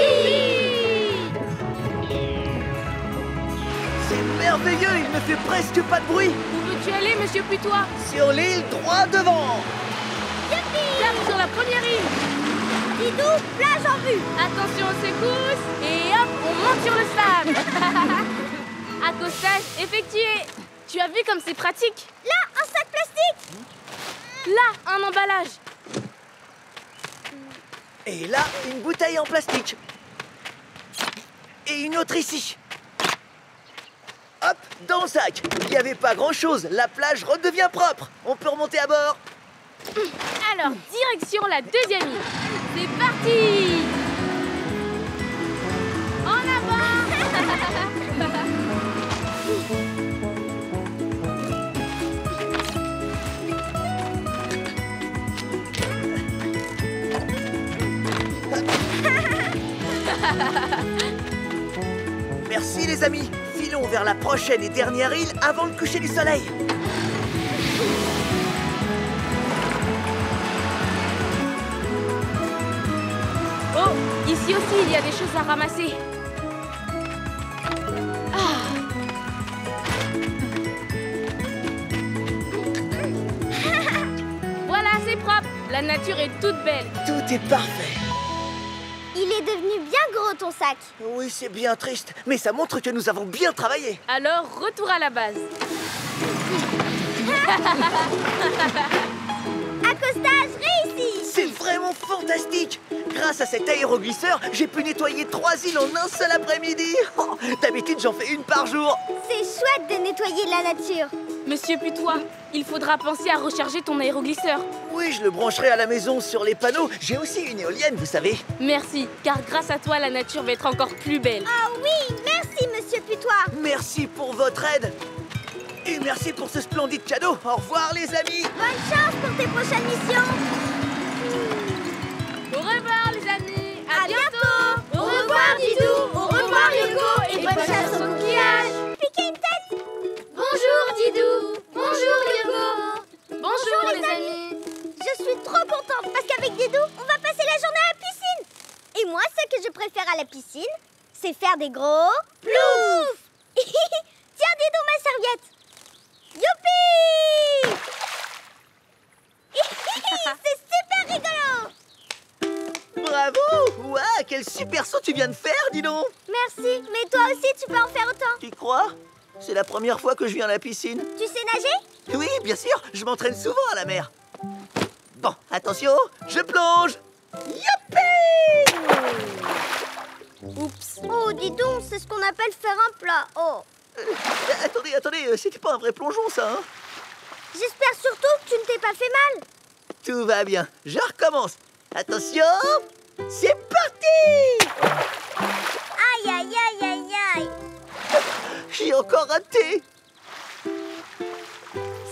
C'est merveilleux. Il ne fait presque pas de bruit. Où veux-tu aller, monsieur Putois? Sur l'île, droit devant. Tape sur la première île. Didou, plage en vue. Attention aux secousses. Et hop, on monte sur le sable. Accostage effectué. Tu as vu comme c'est pratique? Là, un sac plastique. Là, un emballage. Et là, une bouteille en plastique. Et une autre ici. Hop, dans le sac. Il n'y avait pas grand-chose. La plage redevient propre. On peut remonter à bord. Alors, direction la deuxième île. C'est parti. En avant. Merci les amis. Filons vers la prochaine et dernière île avant le coucher du soleil. Oh, ici aussi, il y a des choses à ramasser. Voilà, c'est propre. La nature est toute belle. Tout est parfait. Il est devenu bien gros ton sac. Oui, c'est bien triste, mais ça montre que nous avons bien travaillé. Alors, retour à la base. Accostage réussi. C'est vraiment fantastique. Grâce à cet aéroglisseur, j'ai pu nettoyer 3 îles en un seul après-midi. Oh, d'habitude, j'en fais une par jour. C'est chouette de nettoyer la nature. Monsieur Putois, il faudra penser à recharger ton aéroglisseur. Oui, je le brancherai à la maison sur les panneaux. J'ai aussi une éolienne, vous savez. Merci, car grâce à toi, la nature va être encore plus belle. Ah oui, merci monsieur Putois. Merci pour votre aide. Et merci pour ce splendide cadeau. Au revoir, les amis. Bonne chance pour tes prochaines missions. Au revoir, les amis. À bientôt. Au revoir Didou. Au revoir Yoko. Et bonne chasse au coquillage. Piquez une tête. Bonjour Didou. Bonjour Yoko. Bonjour, les amis. Je suis trop contente faire à la piscine, c'est faire des gros plouf. Tiens, Didou, ma serviette. Youpi! C'est super rigolo. Bravo! Ouah, quel super saut tu viens de faire, dis donc! Merci, mais toi aussi, tu peux en faire autant. Tu crois? C'est la première fois que je viens à la piscine. Tu sais nager? Oui, bien sûr, je m'entraîne souvent à la mer. Bon, attention, je plonge. Youpi! Oups. Oh, dis donc, c'est ce qu'on appelle faire un plat. Oh. Attendez, c'était pas un vrai plongeon, ça, hein? J'espère surtout que tu ne t'es pas fait mal. Tout va bien, je recommence. Attention, c'est parti! Aïe, aïe, aïe, aïe, aïe. J'ai encore raté.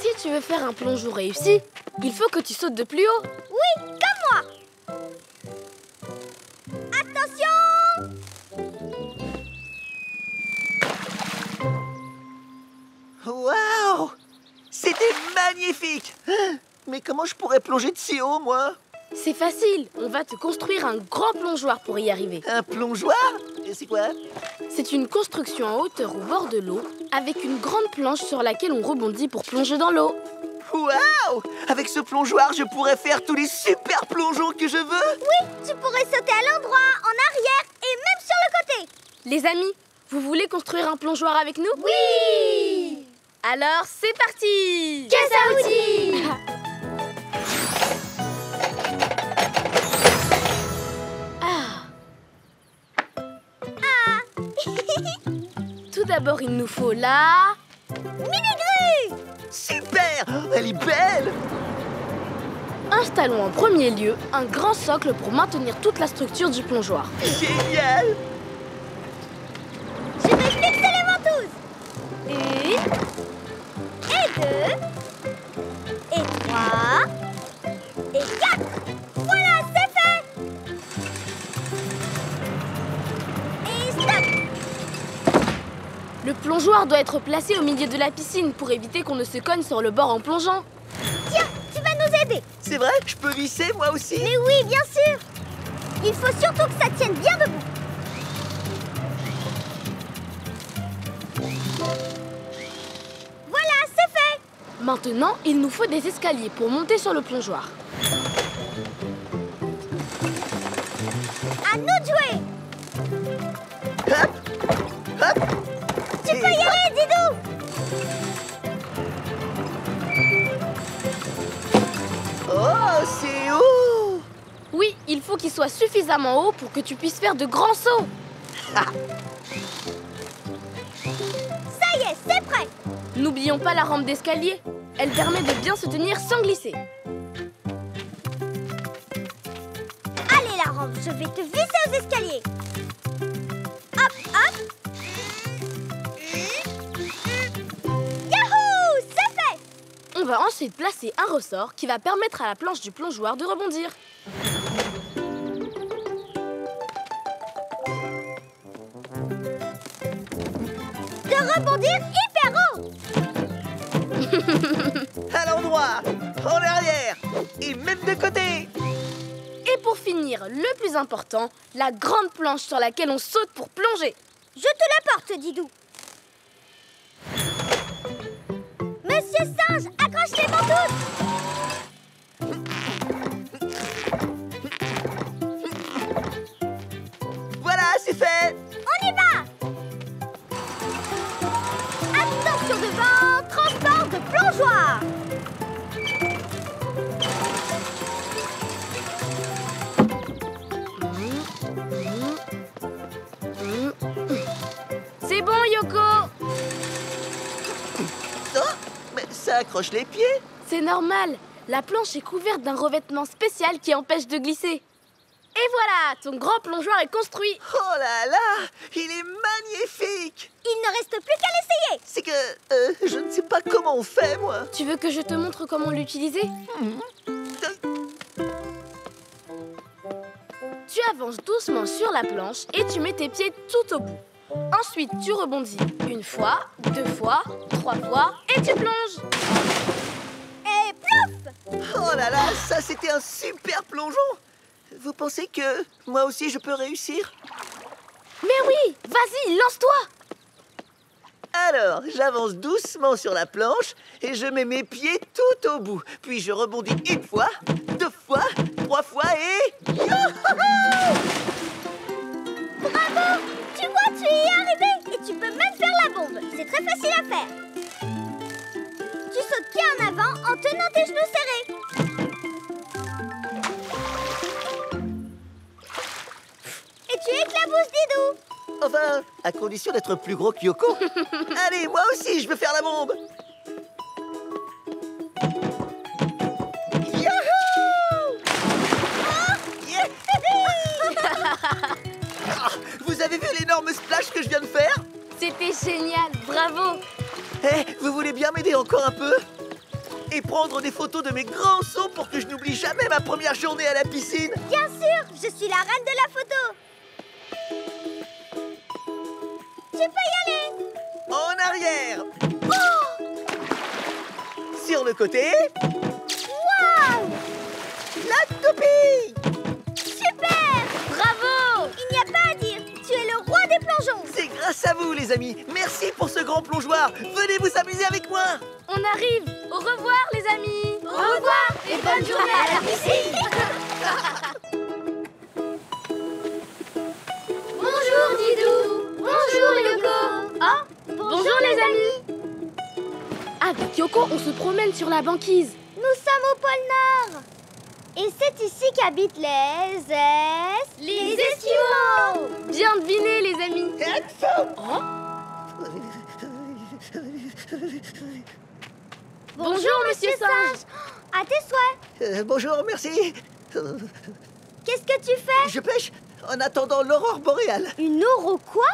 Si tu veux faire un plongeon réussi, il faut que tu sautes de plus haut. Oui, comme moi. Attention! Waouh! C'était magnifique! Mais comment je pourrais plonger de si haut, moi? C'est facile, on va te construire un grand plongeoir pour y arriver. Un plongeoir? Et c'est quoi? C'est une construction en hauteur au bord de l'eau, avec une grande planche sur laquelle on rebondit pour plonger dans l'eau. Waouh! Avec ce plongeoir, je pourrais faire tous les super plongeons que je veux? Oui, tu pourrais sauter à l'endroit, en arrière et même sur le côté. Les amis, vous voulez construire un plongeoir avec nous? Oui! Alors, c'est parti! Caisse à outils! Tout d'abord, il nous faut la... Mini-grue! Super! Elle est belle! Installons en premier lieu un grand socle pour maintenir toute la structure du plongeoir. Génial! Je vais fixer les ventouses. 1 et 2 et 3 et 4. Voilà, c'est fait. Et stop. Le plongeoir doit être placé au milieu de la piscine pour éviter qu'on ne se cogne sur le bord en plongeant. Tiens, tu vas nous aider. C'est vrai? Je peux visser, moi aussi? Mais oui, bien sûr. Il faut surtout que ça tienne bien debout. Voilà, c'est fait. Maintenant, il nous faut des escaliers pour monter sur le plongeoir. À nous de jouer. Hop! Hop! Tu peux y aller, Didou. Oh, c'est haut! Oui, il faut qu'il soit suffisamment haut pour que tu puisses faire de grands sauts. Ça y est, c'est prêt. N'oublions pas la rampe d'escalier. Elle permet de bien se tenir sans glisser. Allez, la rampe, je vais te visser aux escaliers. Hop, hop. Yahoo! C'est fait. On va ensuite placer un ressort qui va permettre à la planche du plongeoir de rebondir. De rebondir hyper haut. À l'endroit, en arrière, et même de côté. Et pour finir, le plus important, la grande planche sur laquelle on saute pour plonger. Je te la porte, Didou. Monsieur Singe, accroche les ventouses. Voilà, c'est fait. On y va. Attention devant, transport de plongeoir. C'est bon, Yoko! Oh, mais ça accroche les pieds. C'est normal. La planche est couverte d'un revêtement spécial qui empêche de glisser. Et voilà, ton grand plongeoir est construit. Oh là là, il est magnifique. Il ne reste plus qu'à l'essayer. C'est que je ne sais pas comment on fait, moi. Tu veux que je te montre comment l'utiliser? Tu avances doucement sur la planche et tu mets tes pieds tout au bout. Ensuite, tu rebondis 1 fois, 2 fois, 3 fois et tu plonges. Et plouf! Oh là là, ça c'était un super plongeon. Vous pensez que moi aussi je peux réussir? Mais oui, vas-y, lance-toi. Alors, j'avance doucement sur la planche et je mets mes pieds tout au bout. Puis je rebondis 1 fois, 2 fois, 3 fois et... Youhou! Bravo! Tu vois, tu y es arrivé et tu peux même faire la bombe. C'est très facile à faire. Tu sautes pied en avant en tenant tes genoux serrés. Et tu éclabousses Didou. Enfin, à condition d'être plus gros que Yoko. Allez, moi aussi, je veux faire la bombe. Youhou! Yeah! Ah, vous avez vu l'énorme splash que je viens de faire? C'était génial, bravo. Eh, vous voulez bien m'aider encore un peu? Et prendre des photos de mes grands sauts pour que je n'oublie jamais ma première journée à la piscine? Bien sûr, je suis la reine de la photo. Tu peux y aller. En arrière. Oh! Sur le côté. Waouh! La toupie. Super! Bravo. Il n'y a pas à dire, tu es le roi des plongeons. C'est grâce à vous, les amis. Merci pour ce grand plongeoir. Venez vous amuser avec moi. On arrive. Au revoir, les amis. Au revoir et bonne journée à la piscine. Bonjour Didou. Bonjour Yoko. Ah, bonjour les amis. Avec Yoko, on se promène sur la banquise. Nous sommes au pôle Nord. Et c'est ici qu'habitent les Esquimaux. Bien deviné, les amis. Oh. Bonjour, Monsieur Singe. À tes souhaits. Bonjour, merci. Qu'est-ce que tu fais? Je pêche en attendant l'aurore boréale. Une auro quoi?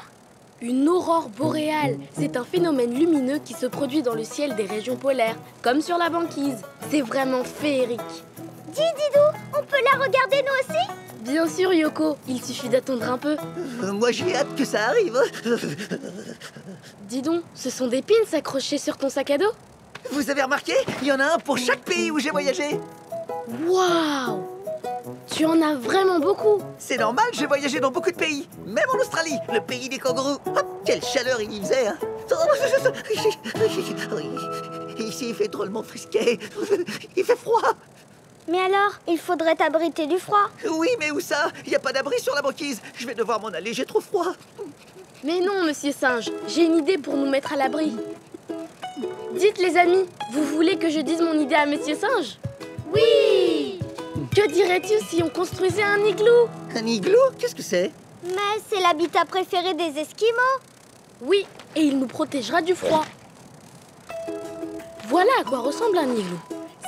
Une aurore boréale, c'est un phénomène lumineux qui se produit dans le ciel des régions polaires, comme sur la banquise. C'est vraiment féerique. Dis Didou, on peut la regarder nous aussi? Bien sûr, Yoko, il suffit d'attendre un peu. Moi, j'ai hâte que ça arrive. Dis donc, ce sont des pins accrochés sur ton sac à dos? Vous avez remarqué? Il y en a un pour chaque pays où j'ai voyagé. Waouh! Tu en as vraiment beaucoup. C'est normal, j'ai voyagé dans beaucoup de pays. Même en Australie, le pays des kangourous. Hop, quelle chaleur il y faisait, hein. Ici, il fait drôlement frisqué. Il fait froid. Mais alors, il faudrait t'abriter du froid. Oui, mais où ça? Il n'y a pas d'abri sur la banquise. Je vais devoir m'en aller, j'ai trop froid. Mais non, Monsieur Singe, j'ai une idée pour nous mettre à l'abri. Dites les amis, vous voulez que je dise mon idée à Monsieur Singe? Oui! Que dirais-tu si on construisait un igloo? Un igloo? Qu'est-ce que c'est? Mais c'est l'habitat préféré des Esquimaux. Oui, et il nous protégera du froid. Voilà à quoi ressemble un igloo.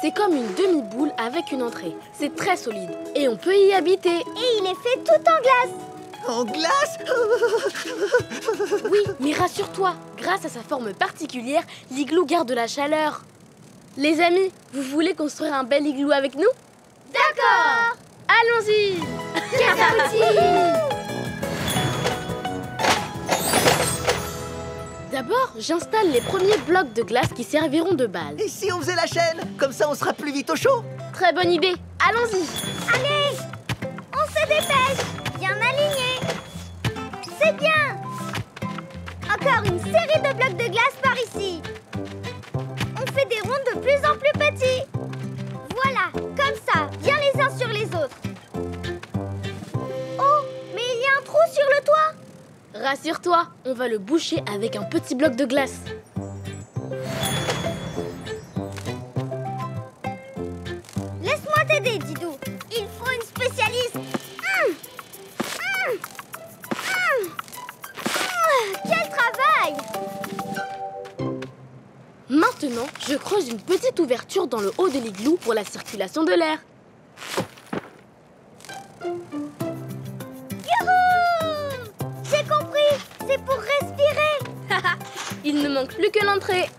C'est comme une demi-boule avec une entrée. C'est très solide et on peut y habiter. Et il est fait tout en glace. En glace? Oui, mais rassure-toi, grâce à sa forme particulière, l'igloo garde la chaleur. Les amis, vous voulez construire un bel igloo avec nous? D'accord. Allons-y. D'abord, j'installe les premiers blocs de glace qui serviront de base. Et si on faisait la chaîne? Comme ça, on sera plus vite au chaud. Très bonne idée. Allons-y. Allez, on se dépêche. Bien aligné. C'est bien. Encore une série de blocs de glace par ici. On fait des ronds de plus en plus petits. Voilà, comme ça, bien les uns sur les autres. Oh, mais il y a un trou sur le toit. Rassure-toi, on va le boucher avec un petit bloc de glace. Laisse-moi t'aider, Didou. Il faut une spécialiste. Quel travail! Maintenant, je creuse une petite ouverture dans le haut de l'igloo pour la circulation de l'air. Youhou! J'ai compris, c'est pour respirer. Il ne manque plus que l'entrée.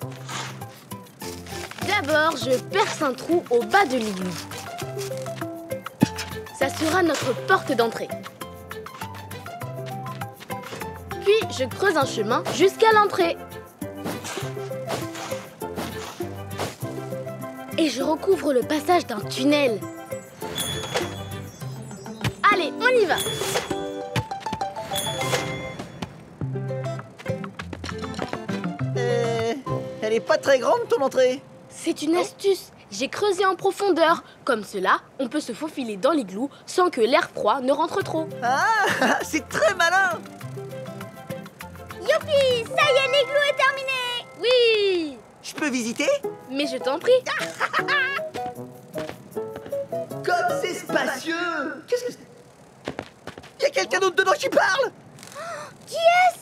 D'abord, je perce un trou au bas de l'igloo. Ça sera notre porte d'entrée. Puis, je creuse un chemin jusqu'à l'entrée. Et je recouvre le passage d'un tunnel. Allez, on y va. Elle est pas très grande, ton entrée? C'est une astuce. J'ai creusé en profondeur. Comme cela, on peut se faufiler dans l'igloo sans que l'air froid ne rentre trop. Ah, c'est très malin. Youpi! Ça y est, l'igloo est terminé! Oui! Je peux visiter? Mais je t'en prie. Comme c'est spacieux! Qu'est-ce que c'est? Y a quelqu'un d'autre dedans qui parle? Qui est-ce?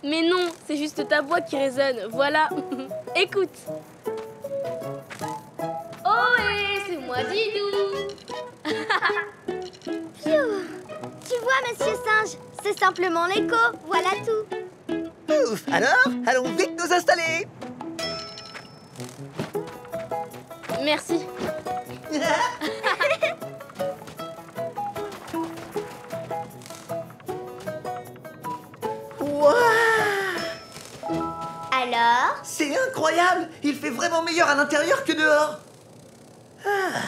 Mais non, c'est juste ta voix qui résonne. Voilà. Écoute. Oh, et c'est moi, Didou. Pfiou. Tu vois, monsieur singe, c'est simplement l'écho, voilà tout. Ouf! Alors, allons vite nous installer! Merci. Waouh! Alors? C'est incroyable! Il fait vraiment meilleur à l'intérieur que dehors! Ah,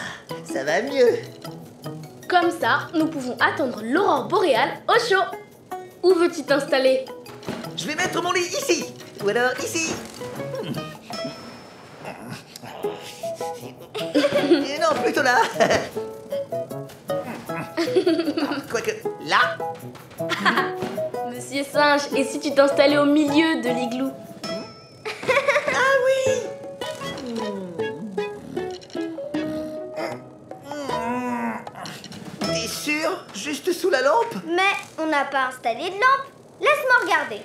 ça va mieux! Comme ça, nous pouvons attendre l'aurore boréale au chaud. Où veux-tu t'installer? Je vais mettre mon lit ici! Ou alors ici! Et non, plutôt là! Quoique, là! Monsieur singe, et si tu t'installais au milieu de l'igloo? Ah oui! T'es sûr? Juste sous la lampe? Mais on n'a pas installé de lampe. Laisse-moi regarder.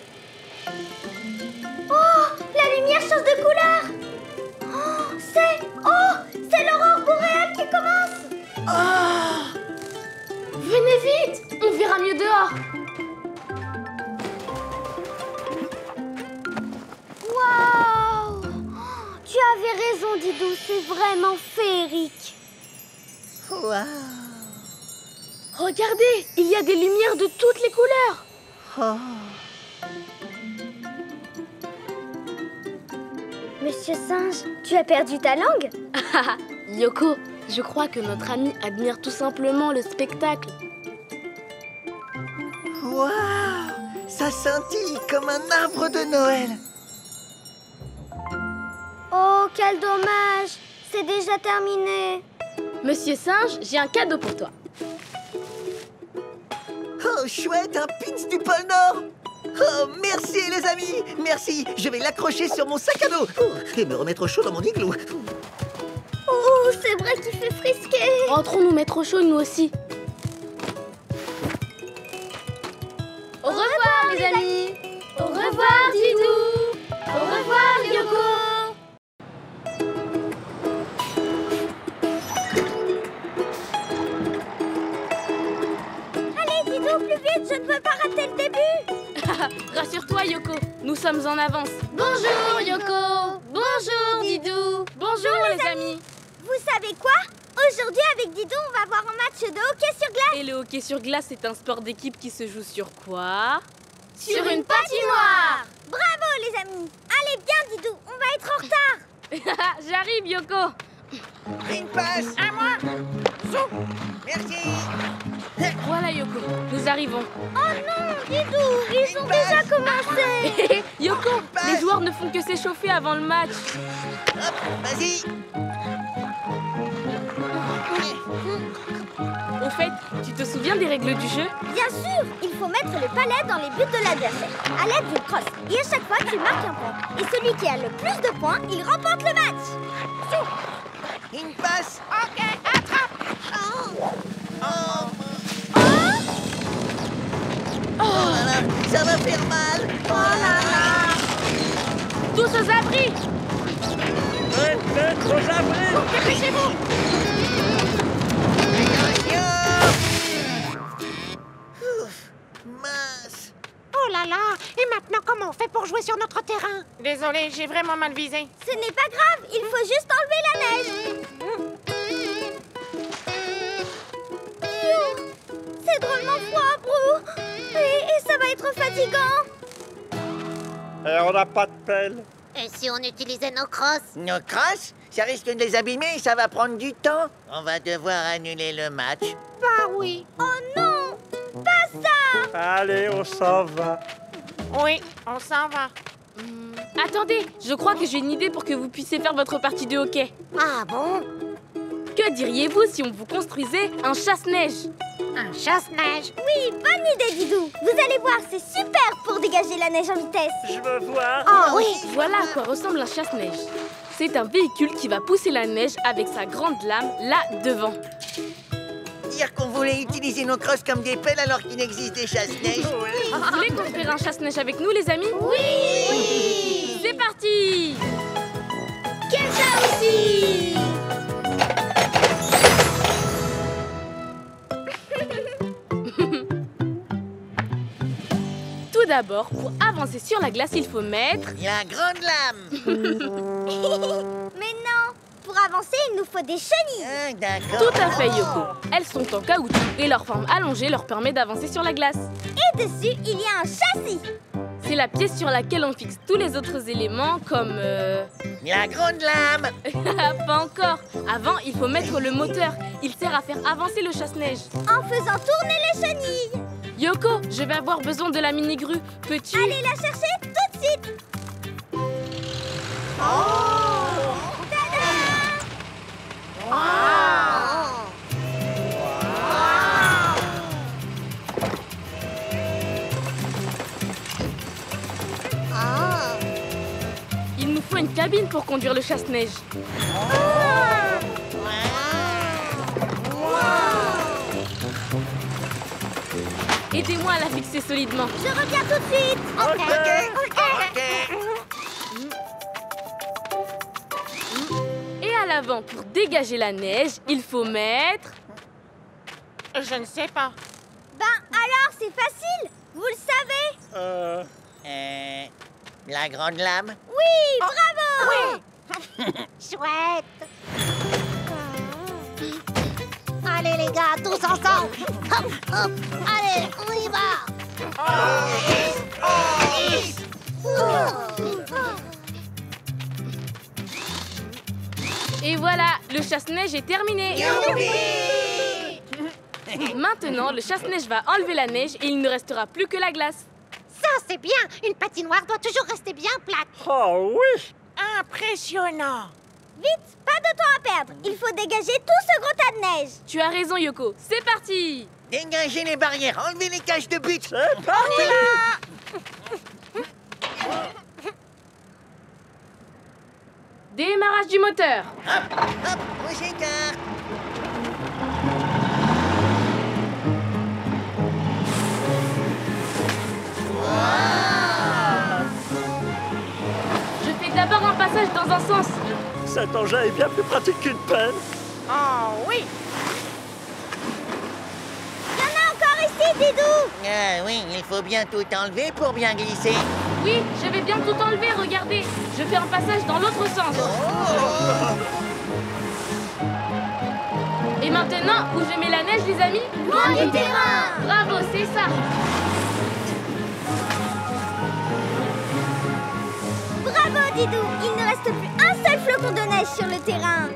Oh, la lumière change de couleur. C'est l'aurore boréale qui commence. Ah! Venez vite, on verra mieux dehors. Waouh! Tu avais raison, Didou, c'est vraiment féerique. Waouh! Regardez, il y a des lumières de toutes les couleurs. Oh. Monsieur singe, tu as perdu ta langue? Yoko, je crois que notre ami admire tout simplement le spectacle. Waouh! Ça scintille comme un arbre de Noël. Oh, quel dommage! C'est déjà terminé. Monsieur singe, j'ai un cadeau pour toi. Oh, chouette, un pins du pôle Nord! Oh, merci les amis! Merci! Je vais l'accrocher sur mon sac à dos et me remettre au chaud dans mon igloo. Oh, c'est vrai qu'il fait frisquer. Rentrons nous mettre au chaud, nous aussi. Au revoir, les amis. Au revoir, Didou. Au revoir, Yoko. Allez, Didou, plus vite, je ne veux pas rater le début. Rassure-toi, Yoko, nous sommes en avance. Bonjour, Yoko. Bonjour, Didou. Bonjour, les amis. Vous savez quoi? Aujourd'hui, avec Didou, on va voir un match de hockey sur glace. Et le hockey sur glace est un sport d'équipe qui se joue sur quoi? Sur une patinoire. Bravo, les amis. Allez, bien, Didou, on va être en retard. J'arrive, Yoko. Une passe! À moi. Zou. Merci! Voilà, Yoko, nous arrivons. Oh non, Didou, ils ont déjà commencé. Yoko, les joueurs ne font que s'échauffer avant le match. Hop, vas-y! Au fait, tu te souviens des règles du jeu? Bien sûr, il faut mettre le palais dans les buts de l'adversaire, à l'aide d'une crosse. Et à chaque fois, tu marques un point. Et celui qui a le plus de points, il remporte le match. Une passe! Ok, attrape. Oh là là, ça va faire mal! Oh là là! Tous aux abris! Faites aux abris! Dépêchez-vous. Ouf, mince! Oh là là. Et maintenant, comment on fait pour jouer sur notre terrain? Désolé, j'ai vraiment mal visé. Ce n'est pas grave, il faut juste enlever la neige. C'est drôlement froid, Brou. Et ça va être fatigant. Et on n'a pas de pelle. Et si on utilisait nos crosses? Nos crosses? Ça risque de les abîmer, ça va prendre du temps. On va devoir annuler le match. Bah oui. Oh non, pas ça. Allez, on s'en va. Oui, on s'en va. Attendez, je crois que j'ai une idée pour que vous puissiez faire votre partie de hockey. Ah bon? Que diriez-vous si on vous construisait un chasse-neige? Un chasse-neige? Oui, bonne idée, Didou. Vous allez voir, c'est super pour dégager la neige en vitesse. Je veux voir. Oh oui. Voilà à quoi ressemble un chasse-neige. C'est un véhicule qui va pousser la neige avec sa grande lame là devant. Dire qu'on voulait utiliser nos crosses comme des pelles alors qu'il n'existe des chasse-neige. Vous voulez construire un chasse-neige avec nous, les amis? Oui! C'est parti! Kenza aussi. Tout d'abord, pour avancer sur la glace, il faut mettre... La grande lame. Mais non, pour avancer, il nous faut des chenilles. Ah, d'accord. Tout à fait, Yoko. Elles sont en caoutchouc et leur forme allongée leur permet d'avancer sur la glace. Et dessus, il y a un châssis. C'est la pièce sur laquelle on fixe tous les autres éléments comme... La grande lame. Pas encore. Avant, il faut mettre le moteur. Il sert à faire avancer le chasse-neige. En faisant tourner les chenilles. Yoko, je vais avoir besoin de la mini-grue. Peux-tu... Allez la chercher tout de suite. Tada! Il nous faut une cabine pour conduire le chasse-neige. Aidez-moi à la fixer solidement. Je reviens tout de suite. Et à l'avant, pour dégager la neige, il faut mettre... Je ne sais pas. Ben alors, c'est facile. Vous le savez. La grande lame. Oui, bravo. Oui. Chouette. Allez les gars, tous ensemble. Hop, hop. Allez, on y va. Et voilà, le chasse-neige est terminé. Maintenant, le chasse-neige va enlever la neige et il ne restera plus que la glace. Ça, c'est bien. Une patinoire doit toujours rester bien plate. Oh oui. Impressionnant. Vite, pas de temps à perdre. Il faut dégager tout ce gros tas de neige. Tu as raison, Yoko. C'est parti! Dégagez les barrières, enlevez les cages de but. C'est parti. Démarrage du moteur. Hop, hop, on s'écarte. Je fais d'abord un passage dans un sens. Cet engin est bien plus pratique qu'une pelle. Oh oui. Il y en a encore ici, Didou. Ah oui, il faut bien tout enlever pour bien glisser. Oui, je vais bien tout enlever, regardez. Je fais un passage dans l'autre sens. Et maintenant, où je mets la neige, les amis? Loin du terrain. Bravo, c'est ça. Bravo, Didou. Il ne reste plus un seul flocon de neige sur le terrain.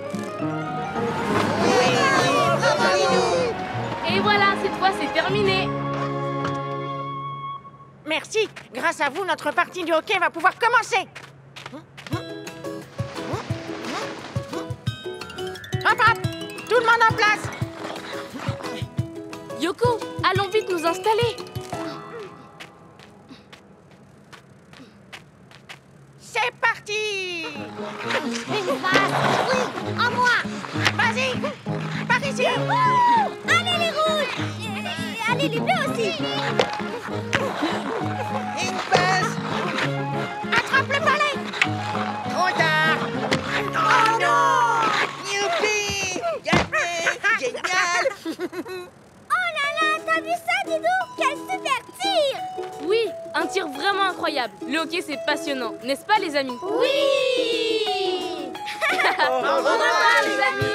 Bravo, Didou. Et voilà, cette fois, c'est terminé. Merci. Grâce à vous, notre partie de hockey va pouvoir commencer. Hop, hop. Tout le monde en place. Yoko, allons vite nous installer. C'est parti. Une passe. Oui, à moi. Vas-y. Par ici. Allez, les rouges. Et allez, les bleus aussi. Une passe. Attrape le balai. Trop tard. Oh non. Youpi. Gagné. Génial. Oh là là, t'as vu ça, Didou? Quel super tir. Oui, un tir vraiment incroyable. Le hockey, c'est passionnant, n'est-ce pas, les amis? Oui. Au revoir, les amis.